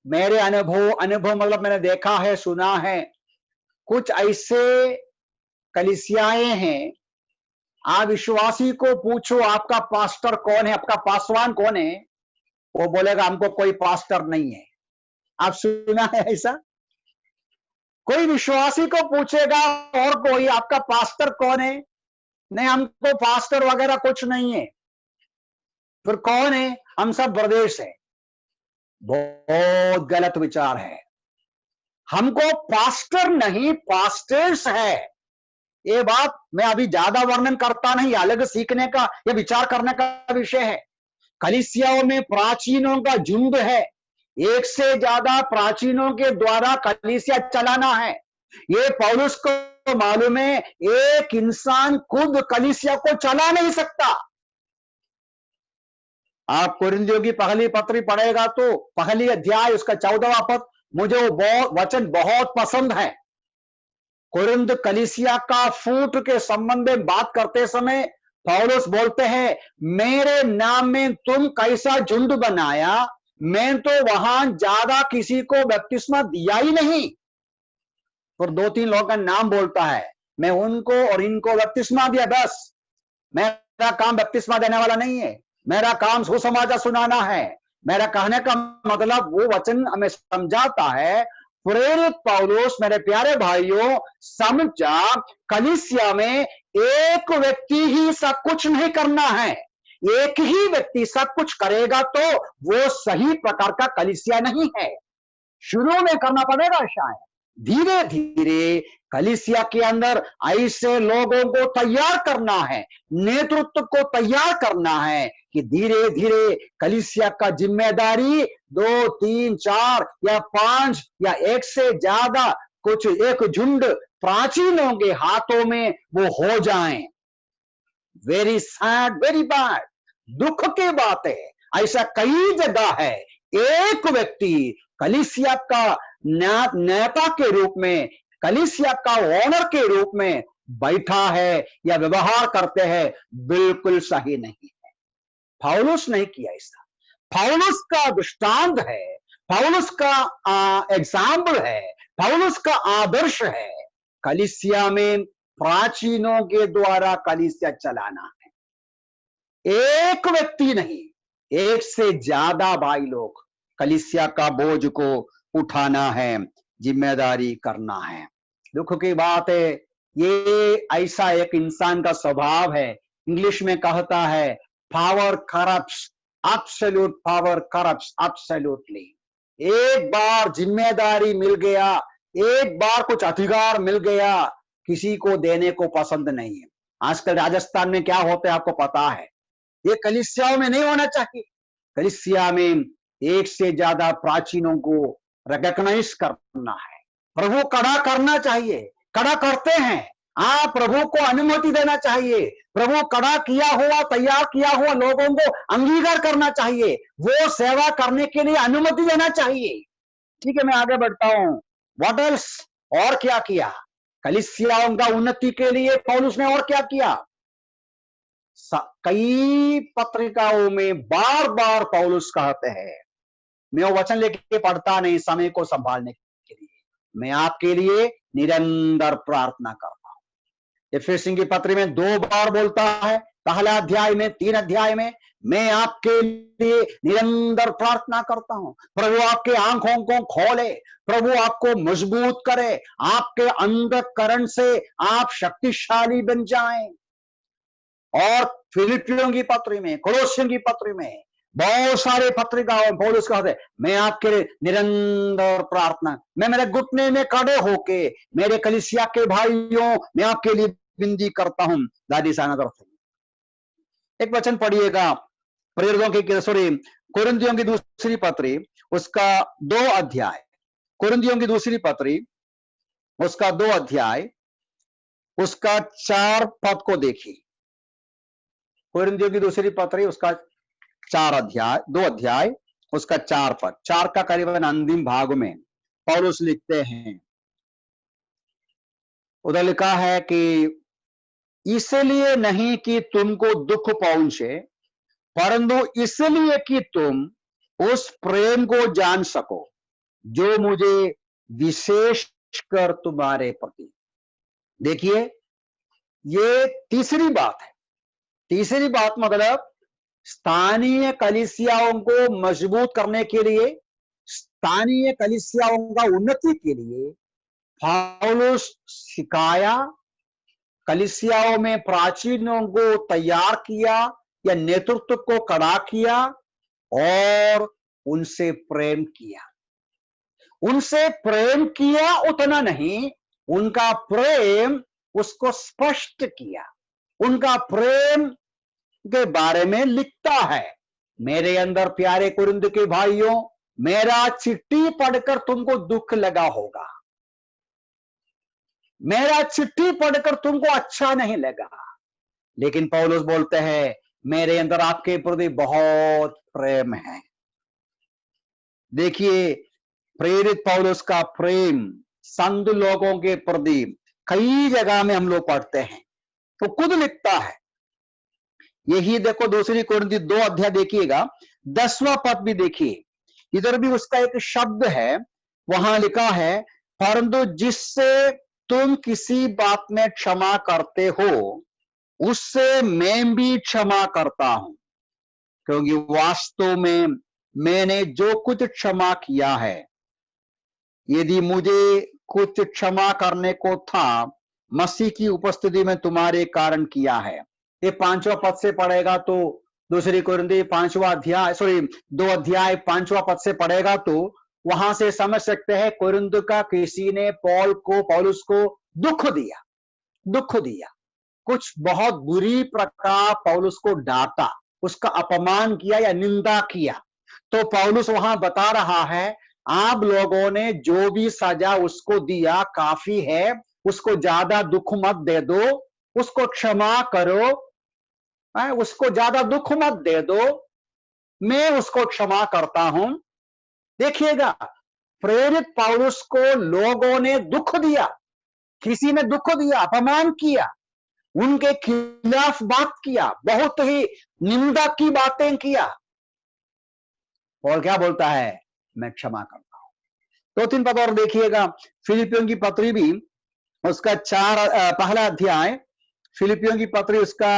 मेरे अनुभव मतलब मैंने देखा है, सुना है, कुछ ऐसे कलीसियाएं हैं, आप विश्वासी को पूछो आपका पास्टर कौन है, आपका पासवान कौन है, वो बोलेगा हमको कोई पास्टर नहीं है। आप सुना है ऐसा? कोई विश्वासी को पूछेगा और कोई आपका पास्टर कौन है, नहीं हमको पास्टर वगैरह कुछ नहीं है। फिर कौन है? हम सब ब्रदर्स है। बहुत गलत विचार है। हमको पास्टर नहीं, पास्टर्स है। ये बात मैं अभी ज्यादा वर्णन करता नहीं, अलग सीखने का या विचार करने का विषय है। कलीसियाओं में प्राचीनों का झुंड है, एक से ज्यादा प्राचीनों के द्वारा कलीसिया चलाना है। ये पौलुस को मालूम है, एक इंसान खुद कलीसिया को चला नहीं सकता। आप कुरिन्थियों की पहली पत्री पढ़ेगा तो पहली अध्याय उसका 14वां पद, मुझे वो वचन बहुत पसंद है। कुरिन्थ कलीसिया का फूट के संबंध में बात करते समय पौलुस बोलते हैं, मेरे नाम में तुम कैसा झुंड बनाया, मैं तो वहां ज्यादा किसी को बपतिस्मा दिया ही नहीं। और 2-3 लोगों का नाम बोलता है, मैं उनको और इनको बपतिस्मा दिया, बस। मेरा काम बपतिस्मा देने वाला नहीं है, मेरा काम सुसमाचार सुनाना है। मेरा कहने का मतलब वो वचन हमें समझाता है, प्रेरित पौलुस, मेरे प्यारे भाइयों, समझा, कलीसिया में एक व्यक्ति ही सब कुछ नहीं करना है। एक ही व्यक्ति सब कुछ करेगा तो वो सही प्रकार का कलीसिया नहीं है। शुरू में करना पड़ेगा, शायद धीरे धीरे कलीसिया के अंदर ऐसे लोगों को तैयार करना है, नेतृत्व को तैयार करना है कि धीरे धीरे कलीसिया का जिम्मेदारी 2, 3, 4 या 5 या एक से ज्यादा कुछ एक झुंड प्राचीनों के हाथों में वो हो जाएं। वेरी सैड, वेरी बैड, दुख की बात है। ऐसा कई जगह है, एक व्यक्ति कलीसिया का नेता के रूप में, कलीसिया का ओनर के रूप में बैठा है या व्यवहार करते हैं, बिल्कुल सही नहीं है। पौलुस नहीं किया ऐसा। पौलुस का दृष्टांत है, पौलुस का एग्जाम्पल है, पौलुस का आदर्श है, कलीसिया में प्राचीनों के द्वारा कलीसिया चलाना है। एक व्यक्ति नहीं, एक से ज्यादा भाई लोग कलीसिया का बोझ को उठाना है, जिम्मेदारी करना है। दुख की बात है, ये ऐसा एक इंसान का स्वभाव है। इंग्लिश में कहता है, power corrupts, absolute power corrupts absolutely. एक बार जिम्मेदारी मिल गया, एक बार कुछ अधिकार मिल गया, किसी को देने को पसंद नहीं है। आजकल राजस्थान में क्या होता है आपको पता है। ये कलीसियाओं में नहीं होना चाहिए। कलीसिया में एक से ज्यादा प्राचीनों को रिकॉग्नाइज करना है, प्रभु कड़ा करना चाहिए, कड़ा करते हैं। आप प्रभु को अनुमति देना चाहिए, प्रभु कड़ा किया हुआ, तैयार किया हुआ लोगों को अंगीकार करना चाहिए, वो सेवा करने के लिए अनुमति देना चाहिए। ठीक है, मैं आगे बढ़ता हूं। व्हाट एल्स, और क्या किया कलीसियाओं का उन्नति के लिए पौलुस ने? और क्या किया? कई पत्रिकाओं में बार बार पौलुस कहते हैं, मैं वो वचन लेके पढ़ता नहीं समय को संभालने के लिए, मैं आपके लिए निरंतर प्रार्थना करता हूं। एफेसियों की पत्री में 2 बार बोलता है, पहला अध्याय में, 3 अध्याय में, मैं आपके लिए निरंतर प्रार्थना करता हूं। प्रभु आपके आंखों को खोले, प्रभु आपको मजबूत करे, आपके अंतःकरण से आप शक्तिशाली बन जाएं। और फिलिपियों की पत्री में, कोलोसियों की पत्री में, बहुत सारे पत्रिकाओं में पौलुस कहते हैं मैं आपके लिए निरंतर प्रार्थना, मैं मेरे घुटने में खड़े होके मेरे कलीसिया के भाइयों मैं आपके लिए विनती करता हूं। That is another thing. एक वचन पढ़िएगा प्रेरितों की सॉरी कुरिन्थियों की दूसरी पत्री उसका 2 अध्याय, कुरिन्थियों की दूसरी पत्री उसका 2 अध्याय उसका 4 पद को देखिए। कुरिन्थियों की दूसरी पत्री उसका 4 अध्याय 2 अध्याय उसका 4 पद, 4 का करीबन अंतिम भाग में पौलुस लिखते हैं, उधर लिखा है कि इसलिए नहीं कि तुमको दुख पहुंचे, परंतु इसलिए कि तुम उस प्रेम को जान सको जो मुझे विशेष कर तुम्हारे प्रति। देखिए ये तीसरी बात है। तीसरी बात मतलब स्थानीय कलीसियाओं को मजबूत करने के लिए, स्थानीय कलीसियाओं का उन्नति के लिए पौलुस सिखाया, कलीसियाओं में प्राचीनों को तैयार किया या नेतृत्व को खड़ा किया और उनसे प्रेम किया। उनसे प्रेम किया उतना नहीं, उनका प्रेम उसको स्पष्ट किया, उनका प्रेम के बारे में लिखता है। मेरे अंदर प्यारे कुरिन्थ के भाइयों, मेरा चिट्ठी पढ़कर तुमको दुख लगा होगा, मेरा चिट्ठी पढ़कर तुमको अच्छा नहीं लगा, लेकिन पौलुस बोलते हैं मेरे अंदर आपके प्रति बहुत प्रेम है। देखिए प्रेरित पौलुस का प्रेम संत लोगों के प्रति कई जगह में हम लोग पढ़ते हैं, तो खुद लिखता है। यही देखो दूसरी कुरिन्थी 2 अध्याय देखिएगा, 10वां पद भी देखिए, इधर भी उसका एक शब्द है, वहां लिखा है परंतु जिससे तुम किसी बात में क्षमा करते हो उससे मैं भी क्षमा करता हूं, क्योंकि वास्तव में मैंने जो कुछ क्षमा किया है, यदि मुझे कुछ क्षमा करने को था मसीह की उपस्थिति में तुम्हारे कारण किया है। ये 5वां पद से पढ़ेगा तो दूसरी कुरिन्थी 5वां अध्याय 2 अध्याय 5वां पद से पढ़ेगा तो वहां से समझ सकते हैं कुरिन्थ का किसी ने पौलुस को दुख दिया, कुछ बहुत बुरी प्रकार पौलुस को डांटा, उसका अपमान किया या निंदा किया। तो पौलुस वहां बता रहा है आप लोगों ने जो भी सजा उसको दिया काफी है, उसको ज्यादा दुख मत दे दो, उसको क्षमा करो, उसको ज्यादा दुख मत दे दो, मैं उसको क्षमा करता हूं। देखिएगा प्रेरित पौलुस को लोगों ने दुख दिया, किसी ने दुख दिया, अपमान किया, उनके खिलाफ बात किया, बहुत ही निंदा की बातें किया, और क्या बोलता है मैं क्षमा करता हूं। 2-3 पद और देखिएगा, फिलिपियों की पत्री भी उसका 4 पहला अध्याय, फिलिपियों की पत्री उसका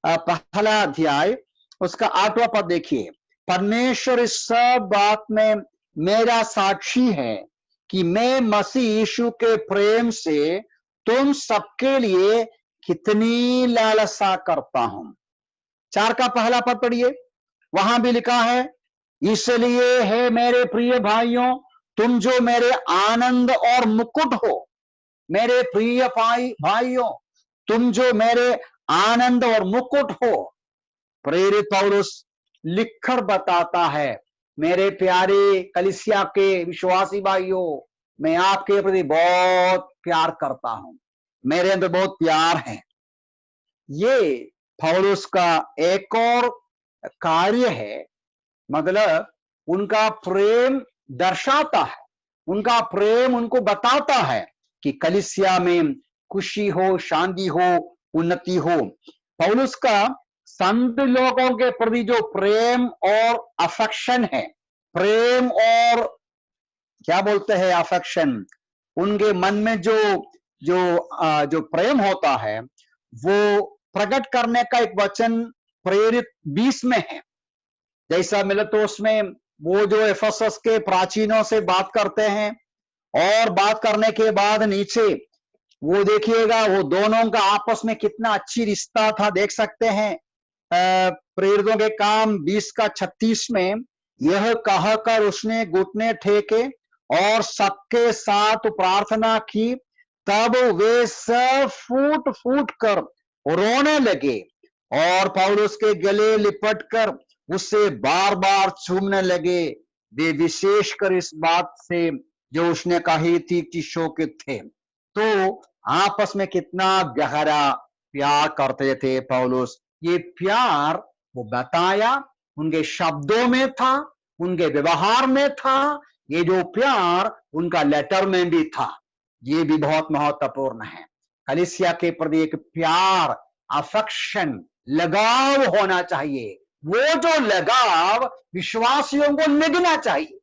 पहला अध्याय उसका 8वां पद देखिए, परमेश्वर इस सब बात में मेरा साक्षी है कि मैं मसीह यीशु के प्रेम से तुम सबके लिए कितनी लालसा करता हूं। 4 का पहला पद पढ़िए, वहां भी लिखा है इसलिए है मेरे प्रिय भाइयों तुम जो मेरे आनंद और मुकुट हो, मेरे प्रिय भाइयों तुम जो मेरे आनंद और मुकुट हो। प्रेरित पौलुस लिखकर बताता है मेरे प्यारे कलीसिया के विश्वासी भाइयों, मैं आपके प्रति बहुत प्यार करता हूं, मेरे अंदर बहुत प्यार है। ये पौलुस का एक और कार्य है, मतलब उनका प्रेम दर्शाता है, उनका प्रेम उनको बताता है कि कलीसिया में खुशी हो, शांति हो, उन्नति हो। पौलुस का संत लोगों के प्रति जो प्रेम और अफेक्शन है, प्रेम और क्या बोलते हैं अफेक्शन, उनके मन में जो प्रेम होता है वो प्रकट करने का एक वचन प्रेरित 20 में है। जैसा मिले तो उसमें वो जो एफेसस के प्राचीनों से बात करते हैं और बात करने के बाद नीचे वो देखिएगा वो दोनों का आपस में कितना अच्छी रिश्ता था, देख सकते हैं। प्रेरितों के काम 20 का 36 में यह कहकर उसने घुटने टेके और सबके साथ प्रार्थना की। तब वे सब फूट फूट कर रोने लगे और पौलुस के गले लिपट कर उससे बार बार चूमने लगे। वे विशेषकर इस बात से जो उसने कही थी कि शोकित थे। तो आपस में कितना गहरा प्यार करते थे पौलुस। ये प्यार वो बताया, उनके शब्दों में था, उनके व्यवहार में था। ये जो प्यार उनका लेटर में भी था, ये भी बहुत महत्वपूर्ण है। कलीसिया के प्रति एक प्यार, अफेक्शन, लगाव होना चाहिए। वो जो लगाव विश्वासियों को लगना चाहिए,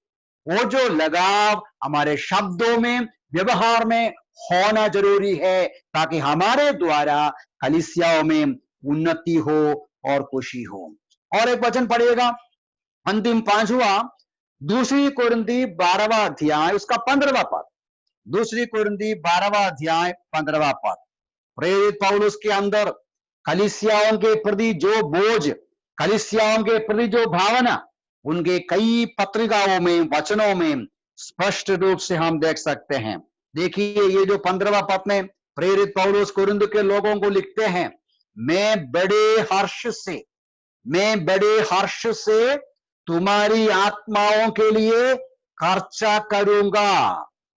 वो जो लगाव हमारे शब्दों में, व्यवहार में होना जरूरी है, ताकि हमारे द्वारा कलीसियाओं में उन्नति हो और खुशी हो। और एक वचन पढ़िएगा, अंतिम 5वां, दूसरी कुरिन्थी 12वां अध्याय उसका 15वां पद। दूसरी कुरिन्थी 12वां अध्याय 15वां पद। प्रेरित पौलुस के अंदर कलीसियाओं के प्रति जो बोझ, कलीसियाओं के प्रति जो भावना, उनके कई पत्रिकाओं में, वचनों में स्पष्ट रूप से हम देख सकते हैं। देखिए, ये जो 15वां पद में प्रेरित पौलुस कुरिन्थ के लोगों को लिखते हैं, मैं बड़े हर्ष से तुम्हारी आत्माओं के लिए खर्चा करूंगा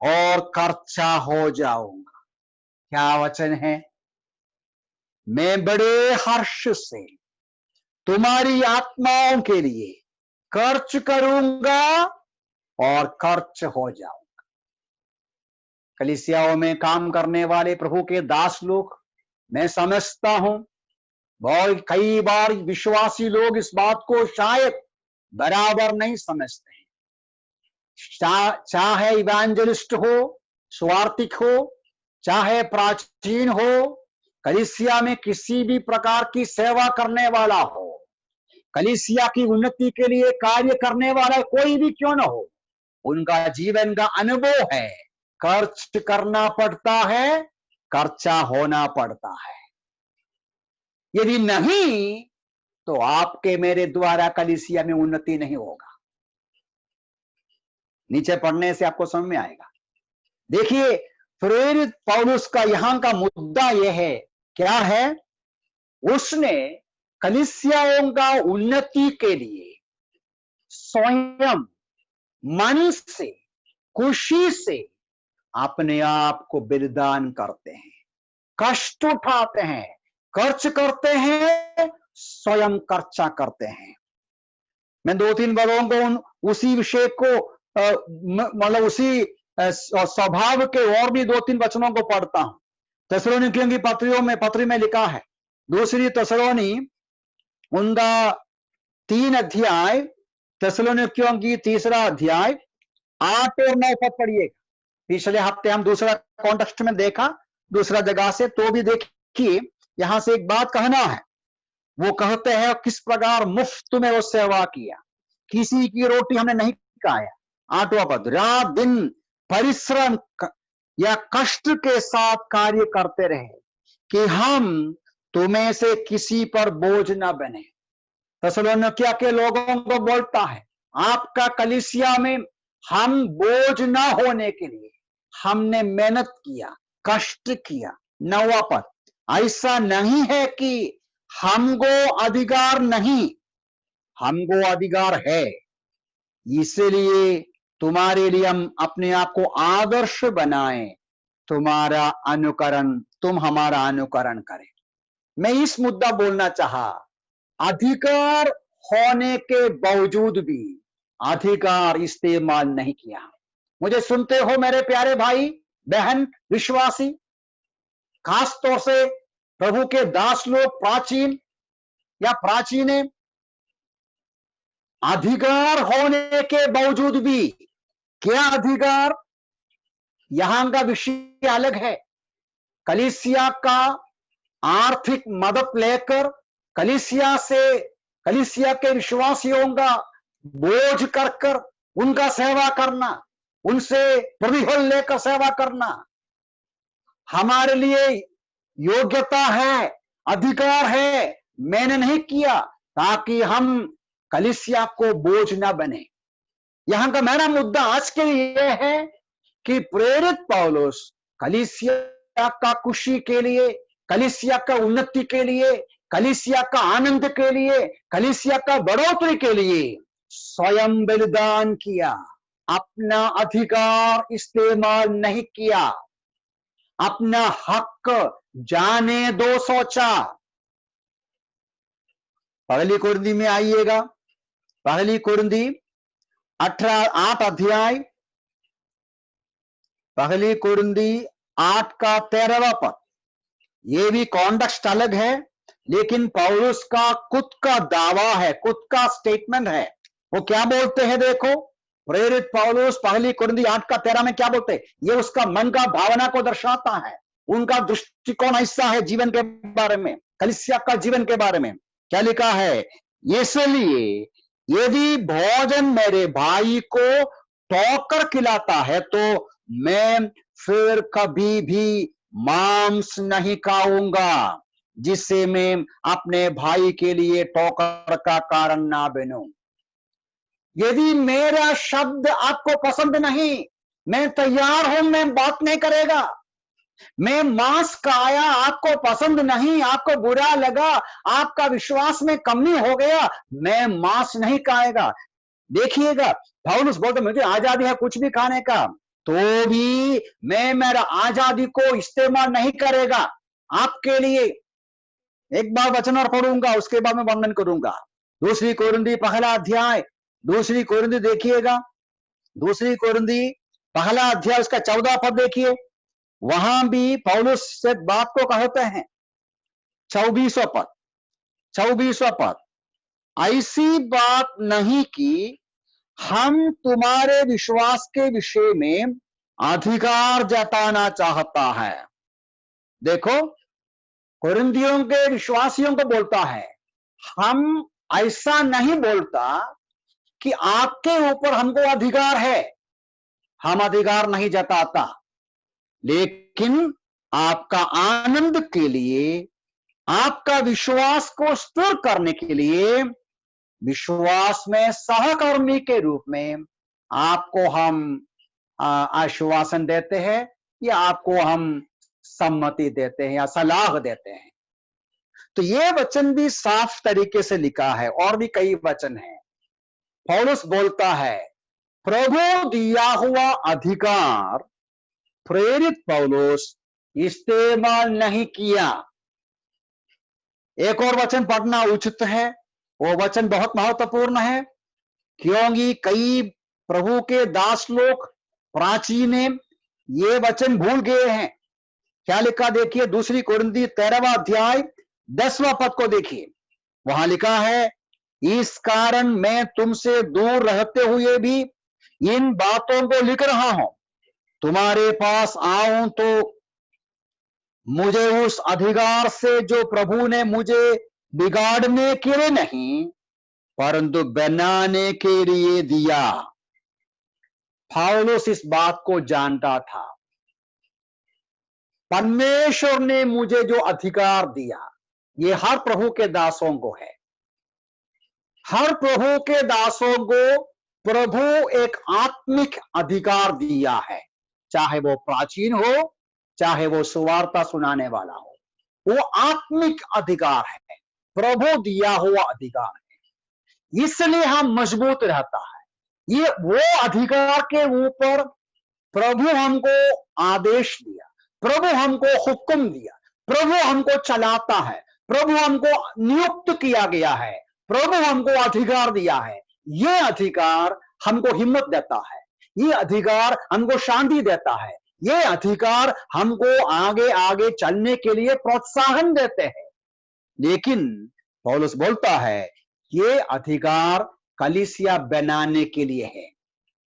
और खर्चा हो जाऊंगा। क्या वचन है? मैं बड़े हर्ष से तुम्हारी आत्माओं के लिए खर्च करूंगा और खर्च हो जाऊंगा। कलीसियाओं में काम करने वाले प्रभु के दास लोग, मैं समझता हूं बहुत कई बार विश्वासी लोग इस बात को शायद बराबर नहीं समझते हैं। चाहे इवेंजलिस्ट हो, स्वार्थिक हो, चाहे प्राचीन हो, कलीसिया में किसी भी प्रकार की सेवा करने वाला हो, कलीसिया की उन्नति के लिए कार्य करने वाला कोई भी क्यों न हो, उनका जीवन का अनुभव है, खर्च करना पड़ता है, खर्चा होना पड़ता है। यदि नहीं तो आपके मेरे द्वारा कलीसिया में उन्नति नहीं होगा। नीचे पढ़ने से आपको समझ में आएगा। देखिए, प्रेरित पौलुस का यहां का मुद्दा यह है, क्या है? उसने कलीसियाओं का उन्नति के लिए स्वयं मन से, खुशी से अपने आप को बलिदान करते हैं, कष्ट उठाते हैं, खर्च करते हैं, स्वयं खर्चा करते हैं। मैं 2-3 पदों को उसी विषय को मतलब उसी स्वभाव के और भी 2-3 वचनों को पढ़ता हूं। थिस्सलुनीकियों की पत्री में लिखा है, दूसरी थिस्सलुनी उनका 3 अध्याय, थिस्सलुनीकियों की 3रा अध्याय 8 और 9 पद पढ़िएगा। पिछले हफ्ते हम दूसरा कॉन्टेक्स्ट में देखा, दूसरा जगह से, तो भी देखिए यहां से एक बात कहना है। वो कहते हैं किस प्रकार मुफ्त में वो सेवा किया, किसी की रोटी हमने नहीं खाया। 8वां पद, रात दिन परिश्रम या कष्ट के साथ कार्य करते रहे कि हम तुम्हें से किसी पर बोझ न बने। थिस्सलुनीकिया के लोगों को बोलता है, आपका कलीसिया में हम बोझ न होने के लिए हमने मेहनत किया, कष्ट किया। 9वां पद, ऐसा नहीं है कि हमको अधिकार नहीं, हमको अधिकार है, इसलिए तुम्हारे लिए हम अपने आप को आदर्श बनाएं, तुम हमारा अनुकरण करें। मैं इस मुद्दा बोलना चाहा, अधिकार होने के बावजूद भी अधिकार इस्तेमाल नहीं किया। मुझे सुनते हो मेरे प्यारे भाई बहन विश्वासी, खास तौर से प्रभु के दास लोग, प्राचीन या प्राचीने, अधिकार होने के बावजूद भी, क्या अधिकार, यहां का विषय अलग है। कलीसिया का आर्थिक मदद लेकर कलीसिया के विश्वासियों का बोझ कर उनका सेवा करना, उनसे प्रतिफल लेकर सेवा करना हमारे लिए योग्यता है, अधिकार है, मैंने नहीं किया ताकि हम कलीसिया को बोझ ना बने। यहां का मेरा मुद्दा आज के लिए यह है कि प्रेरित पौलुस कलीसिया का खुशी के लिए, कलीसिया का उन्नति के लिए, कलीसिया का आनंद के लिए, कलीसिया का बढ़ोतरी के लिए स्वयं बलिदान किया, अपना अधिकार इस्तेमाल नहीं किया, अपना हक जाने दो सोचा। पहली कुरिन्ती में आइएगा, पहली कुरिन्ती 8 अध्याय, पहली कुरिन्ती 8 का 13वां पद। ये भी कॉन्टेक्स्ट अलग है, लेकिन पौलुस का खुद का दावा है, खुद का स्टेटमेंट है। वो क्या बोलते हैं देखो, प्रेरित पौलुस पहली कुरिन्ती 8 का 13 में क्या बोलते हैं? ये उसका मन का भावना को दर्शाता है। उनका दृष्टिकोण ऐसा है जीवन के बारे में, कलीसिया का जीवन के बारे में। क्या लिखा है? इसलिए यदि भोजन मेरे भाई को टोकर खिलाता है तो मैं फिर कभी भी मांस नहीं खाऊंगा, जिससे मैं अपने भाई के लिए टोकर का कारण ना बनूं। यदि मेरा शब्द आपको पसंद नहीं, मैं तैयार हूं, मैं बात नहीं करेगा। मैं मांस खाया, आपको पसंद नहीं, आपको बुरा लगा, आपका विश्वास में कमी हो गया, मैं मांस नहीं खाएगा। देखिएगा, पौलुस बोलते मुझे आजादी है कुछ भी खाने का, तो भी मैं मेरा आजादी को इस्तेमाल नहीं करेगा आपके लिए। एक बार वचन और पढ़ूंगा, उसके बाद मैं वर्णन करूंगा। दूसरी कोरिन्ती पहला अध्याय, दूसरी कोरिन्ती देखिएगा, दूसरी कोरिन्ती पहला अध्याय उसका 14 पद देखिए। वहां भी पौलुस से बात को कहते हैं। 24वां पद, 24वां पद, ऐसी बात नहीं कि हम तुम्हारे विश्वास के विषय में अधिकार जताना चाहता है। देखो, कोरिन्थियों के विश्वासियों को बोलता है, हम ऐसा नहीं बोलता कि आपके ऊपर हमको अधिकार है, हम अधिकार नहीं जताता, लेकिन आपका आनंद के लिए, आपका विश्वास को स्थिर करने के लिए, विश्वास में सहकर्मी के रूप में आपको हम आश्वासन देते हैं, या आपको हम सम्मति देते हैं या सलाह देते हैं। तो ये वचन भी साफ तरीके से लिखा है, और भी कई वचन हैं। पौलुस बोलता है, प्रभु दिया हुआ अधिकार प्रेरित पौलुस इस्तेमाल नहीं किया। एक और वचन पढ़ना उचित है, वो वचन बहुत महत्वपूर्ण है, क्योंकि कई प्रभु के दास लोग प्राचीन ये वचन भूल गए हैं। क्या लिखा देखिए, दूसरी कोरिन्ती 13वां अध्याय 10वां पद को देखिए। वहां लिखा है, इस कारण मैं तुमसे दूर रहते हुए भी इन बातों को लिख रहा हूं। तुम्हारे पास आऊं तो मुझे उस अधिकार से जो प्रभु ने मुझे बिगाड़ने के लिए नहीं, परंतु बनाने के लिए दिया। पौलुस इस बात को जानता था, परमेश्वर ने मुझे जो अधिकार दिया, ये हर प्रभु के दासों को है। हर प्रभु के दासों को प्रभु एक आत्मिक अधिकार दिया है, चाहे वो प्राचीन हो, चाहे वो सुवार्ता सुनाने वाला हो, वो आत्मिक अधिकार है, प्रभु दिया हुआ अधिकार है। इसलिए हम मजबूत रहता है। ये वो अधिकार के ऊपर प्रभु हमको आदेश दिया, प्रभु हमको हुक्म दिया, प्रभु हमको चलाता है, प्रभु हमको नियुक्त किया गया है, प्रभु हमको अधिकार दिया है। ये अधिकार हमको हिम्मत देता है, ये अधिकार हमको शांति देता है, ये अधिकार हमको आगे आगे चलने के लिए प्रोत्साहन देते हैं। लेकिन पौलुस बोलता है, ये अधिकार कलीसिया बनाने के लिए है,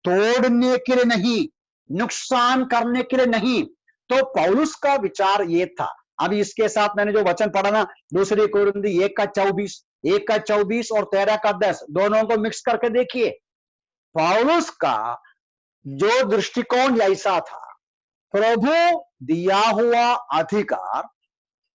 तोड़ने के लिए नहीं, नुकसान करने के लिए नहीं। तो पौलुस का विचार ये था। अभी इसके साथ मैंने जो वचन पढ़ा ना, दूसरी कोरिन्ती 1 का 24 और 13 का 10, दोनों को मिक्स करके देखिए। पौलुस का जो दृष्टिकोण ऐसा था, प्रभु दिया हुआ अधिकार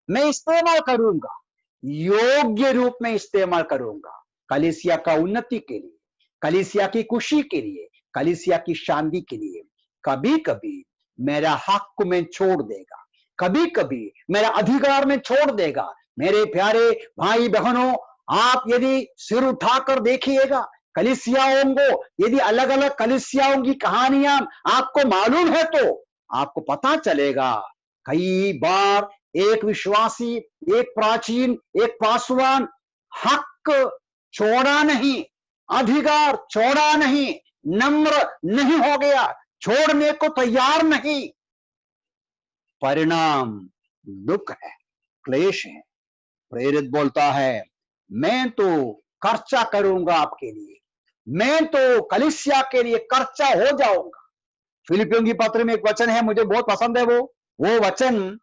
मैं इस्तेमाल करूंगा, योग्य रूप में इस्तेमाल करूंगा, कलीसिया का उन्नति के लिए, कलीसिया की खुशी के लिए, कलीसिया की शांति के लिए। कभी कभी मेरा हक में छोड़ देगा, कभी कभी मेरा अधिकार में छोड़ देगा। मेरे प्यारे भाई बहनों, आप यदि सिर उठाकर देखिएगा, कलीसियाओं को, यदि अलग अलग कलीसियाओं की कहानियां आपको मालूम है तो आपको पता चलेगा, कई बार एक विश्वासी, एक प्राचीन, एक पासवान हक छोड़ा नहीं, अधिकार छोड़ा नहीं, नम्र नहीं हो गया, छोड़ने को तैयार नहीं। परिणाम दुख है, क्लेश है। प्रेरित बोलता है, मैं तो खर्चा करूंगा आपके लिए, मैं तो कलीसिया के लिए खर्चा हो जाऊंगा। फिलिपियों की पत्र में एक वचन है, मुझे बहुत पसंद है वो वचन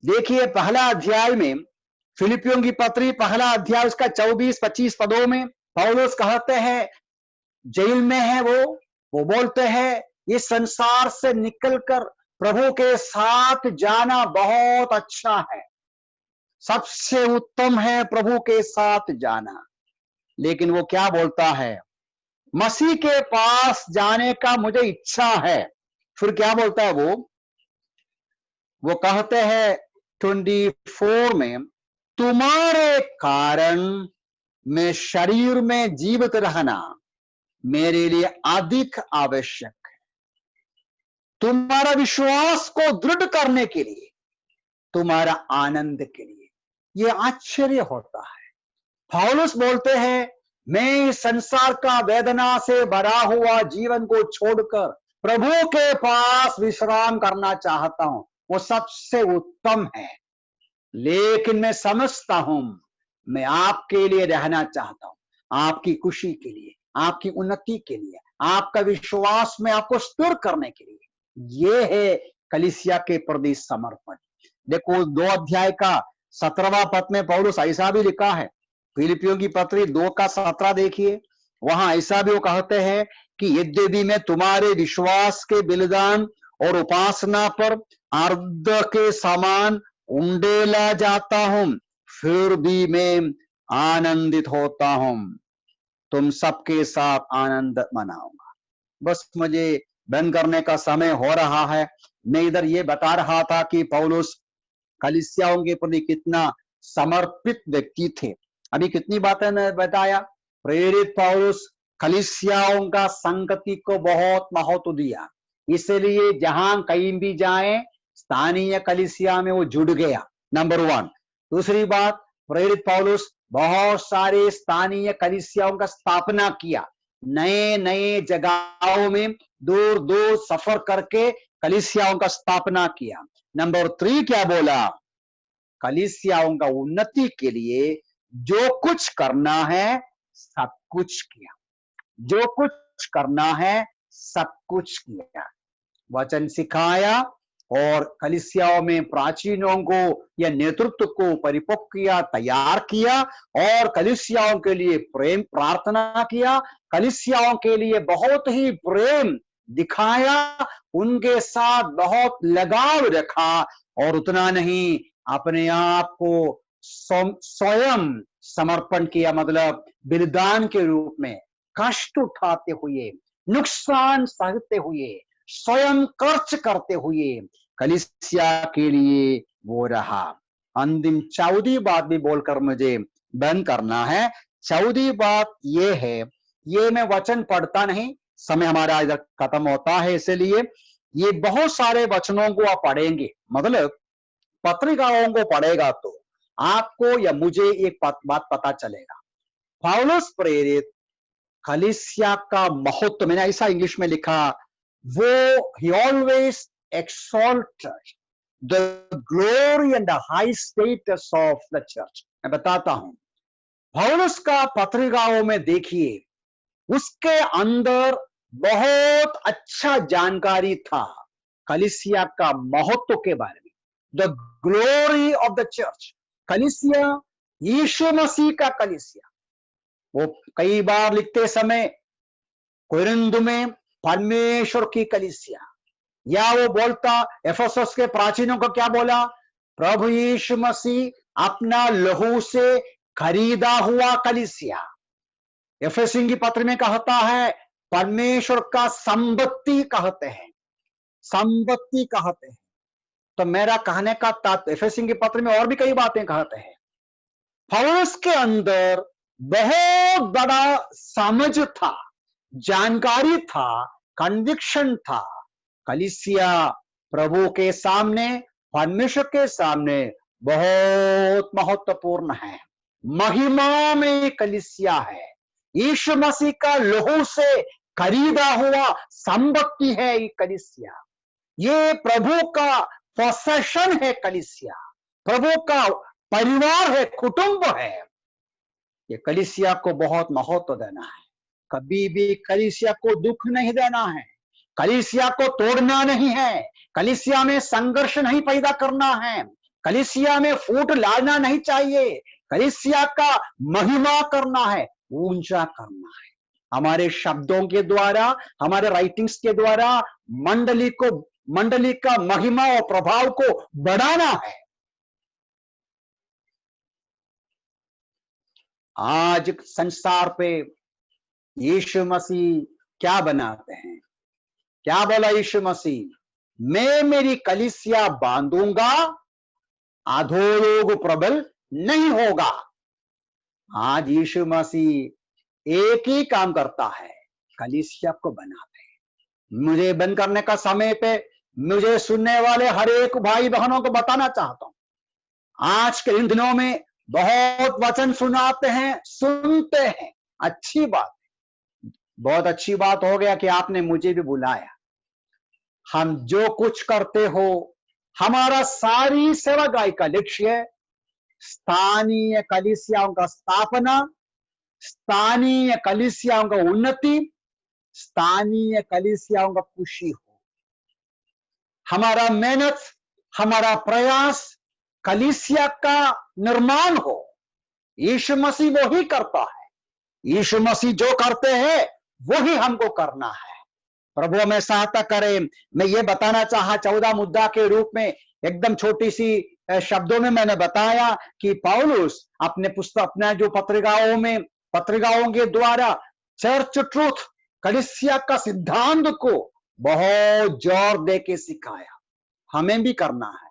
देखिए, पहला अध्याय में, फिलिपियों की पत्री पहला अध्याय उसका 24-25 पदों में पौलुस कहते हैं, जेल में है वो बोलते हैं, इस संसार से निकलकर प्रभु के साथ जाना बहुत अच्छा है, सबसे उत्तम है प्रभु के साथ जाना। लेकिन वो क्या बोलता है, मसीह के पास जाने का मुझे इच्छा है। फिर क्या बोलता है वो कहते हैं 24 में, तुम्हारे कारण मैं शरीर में जीवित रहना मेरे लिए अधिक आवश्यक है, तुम्हारा विश्वास को दृढ़ करने के लिए, तुम्हारा आनंद के लिए। ये आश्चर्य होता है। पौलुस बोलते हैं, मैं इस संसार का वेदना से भरा हुआ जीवन को छोड़कर प्रभु के पास विश्राम करना चाहता हूं, वो सबसे उत्तम है। लेकिन मैं समझता हूं, मैं आपके लिए रहना चाहता हूं, आपकी खुशी के लिए, आपकी उन्नति के लिए, आपका विश्वास में आपको स्थिर करने के लिए। ये है कलीसिया के प्रति समर्पण। देखो 2 अध्याय का 17वां पद में पौलुस ऐसा भी लिखा है, फिलिपियों की पत्री 2:17 देखिए, वहां ऐसा भी वो कहते हैं कि यद्यपि मैं तुम्हारे विश्वास के बलिदान और उपासना पर अर्ध के समान उंडेला जाता हूं, फिर भी मैं आनंदित होता हूं, तुम सबके साथ आनंद मनाऊंगा। बस मुझे बंद करने का समय हो रहा है। मैं इधर ये बता रहा था कि पौलुस कलीसियाओं के प्रति कितना समर्पित व्यक्ति थे। अभी कितनी बातें ने बताया। प्रेरित पौलुस कलीसियाओं का संगति को बहुत महत्व दिया, इसलिए जहां कहीं भी जाए स्थानीय कलीसिया में वो जुड़ गया, नंबर 1। दूसरी बात, प्रेरित पौलुस बहुत सारे स्थानीय कलीसियाओं का स्थापना किया, नए नए जगहों में दूर दूर सफर करके कलीसियाओं का स्थापना किया। नंबर 3 क्या बोला, कलीसियाओं का उन्नति के लिए जो कुछ करना है सब कुछ किया, जो कुछ करना है सब कुछ किया। वचन सिखाया और कलीसियाओं में प्राचीनों को या नेतृत्व को परिपक्व किया, तैयार किया, और कलीसियाओं के लिए प्रेम प्रार्थना किया, कलीसियाओं के लिए बहुत ही प्रेम दिखाया, उनके साथ बहुत लगाव रखा, और उतना नहीं, अपने आप को स्वयं समर्पण किया, मतलब बलिदान के रूप में कष्ट उठाते हुए, नुकसान सहते हुए, स्वयं खर्च करते हुए कलीसिया के लिए वो रहा। अंतिम 14वीं बात भी बोलकर मुझे बंद करना है। 14वीं बात ये है, ये मैं वचन पढ़ता नहीं, समय हमारा इधर खत्म होता है, इसलिए ये बहुत सारे वचनों को आप पढ़ेंगे, मतलब पत्रिकाओं को पढ़ेगा तो आपको या मुझे एक बात पता चलेगा। पौलुस प्रेरित कलीसिया का महत्व, मैंने ऐसा इंग्लिश में लिखा, वो he always exalted the glory and the high status of the church। मैं बताता हूं, पौलुस का पत्रिकाओं में देखिए, उसके अंदर बहुत अच्छा जानकारी था कलीसिया का महत्व के बारे में। The glory of the church, कलीसिया यीशु मसीह का कलीसिया। वो कई बार लिखते समय कोरिन्थ में परमेश्वर की कलीसिया, या वो बोलता एफेसस के प्राचीनों को क्या बोला, प्रभु यीशु मसीह अपना लहू से खरीदा हुआ कलीसिया। एफेसियों की पत्र में कहता है परमेश्वर का संपत्ति कहते हैं, संपत्ति कहते हैं। तो मेरा कहने का तात्पर्य, एफेसियों की पत्र में और भी कई बातें कहते हैं। पौलुस के अंदर बहुत बड़ा समझ था, जानकारी था, कन्विक्शन था। कलीसिया प्रभु के सामने, परमेश्वर के सामने बहुत महत्वपूर्ण है। महिमा में कलीसिया है, यीशु मसीह का लहू से खरीदा हुआ संपत्ति है ये कलीसिया। ये प्रभु का पोसेशन है कलीसिया, प्रभु का परिवार है, कुटुंब है। ये कलीसिया को बहुत महत्व देना है। कभी भी कलीसिया को दुख नहीं देना है, कलीसिया को तोड़ना नहीं है, कलीसिया में संघर्ष नहीं पैदा करना है, कलीसिया में फूट लाना नहीं चाहिए। कलीसिया का महिमा करना है, ऊंचा करना है। हमारे शब्दों के द्वारा, हमारे राइटिंग्स के द्वारा मंडली का महिमा और प्रभाव को बढ़ाना है। आज संसार पे यीशु मसीह क्या बनाते हैं? क्या बोला यीशु मसीह? मैं मेरी कलीसिया बांधूंगा, अधोलोक प्रबल नहीं होगा। आज यीशु मसीह एक ही काम करता है, कलीसिया को बनाते हैं। मुझे बंद करने का समय पे मुझे सुनने वाले हर एक भाई बहनों को बताना चाहता हूं, आज के इन दिनों में बहुत वचन सुनाते हैं, सुनते हैं, अच्छी बात, बहुत अच्छी बात हो गया कि आपने मुझे भी बुलाया। हम जो कुछ करते हो, हमारा सारी सेवागाई का लक्ष्य स्थानीय कलीसियाओं का स्थापना, स्थानीय कलीसियाओं का उन्नति, स्थानीय कलीसियाओं का खुशी हो। हमारा मेहनत, हमारा प्रयास कलीसिया का निर्माण हो। यीशु मसीह वो ही करता है, यीशु मसीह जो करते हैं वही हमको करना है। प्रभु हमें सहायता करे। मैं ये बताना चाहा 14 मुद्दा के रूप में, एकदम छोटी सी शब्दों में मैंने बताया कि पौलुस अपने पुस्तक, अपने जो पत्रिकाओं के द्वारा चर्च ट्रूथ, कलीसिया का सिद्धांत को बहुत जोर दे के सिखाया। हमें भी करना है,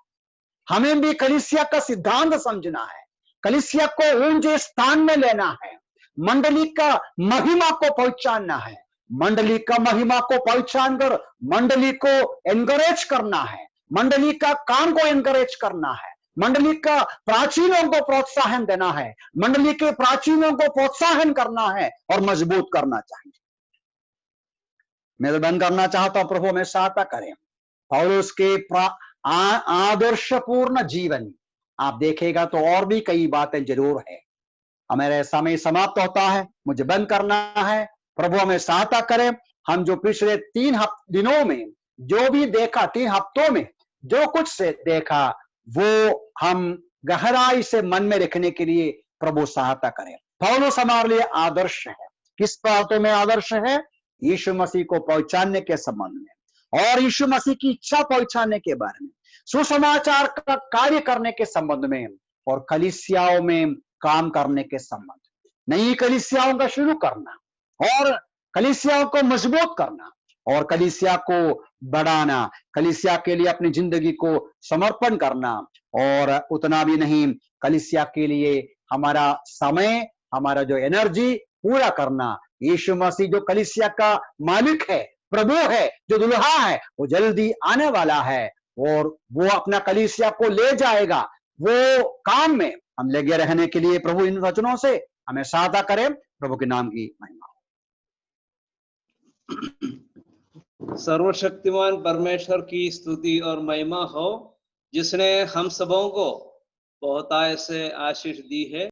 हमें भी कलीसिया का सिद्धांत समझना है, कलीसिया को ऊंचे स्थान में लेना है, मंडली का महिमा को पहचानना है, मंडली का महिमा को पहचान कर मंडली को एनकरेज करना है, मंडली का काम को एनकरेज करना है, मंडली का प्राचीनों को प्रोत्साहन देना है, मंडली के प्राचीनों को प्रोत्साहन करना है और मजबूत करना चाहिए। मैं तो बंद करना चाहता हूं, प्रभु में सहायता करें। पौलुस के आदर्शपूर्ण जीवन आप देखेगा तो और भी कई बातें जरूर है। हमारे समय समाप्त होता है, मुझे बंद करना है। प्रभु हमें सहायता करें। हम जो पिछले 3 दिनों में जो भी देखा, 3 हफ्तों में जो कुछ से देखा, वो हम गहराई से मन में रखने के लिए प्रभु सहायता करें। पौलुस हमारे लिए आदर्श है। किस बातों में आदर्श है? यीशु मसीह को पहचानने के संबंध में और यीशु मसीह की इच्छा पहचानने के बारे में, सुसमाचार का कार्य करने के संबंध में और कलीसियाओं में काम करने के संबंध, नई कलीसियाओं का शुरू करना और कलीसियाओं को मजबूत करना और कलीसिया को बढ़ाना, कलीसिया के लिए अपनी जिंदगी को समर्पण करना। और उतना भी नहीं, कलीसिया के लिए हमारा समय, हमारा जो एनर्जी पूरा करना। यीशु मसीह जो कलीसिया का मालिक है, प्रभु है, जो दुल्हा है, वो जल्दी आने वाला है और वो अपना कलीसिया को ले जाएगा। वो काम में हम लगे रहने के लिए प्रभु इन वचनों से हमें सहायता करें। प्रभु के नाम की महिमा हो। सर्वशक्तिमान परमेश्वर की स्तुति और महिमा हो, जिसने हम सबों को बहुतायत से आशीष दी है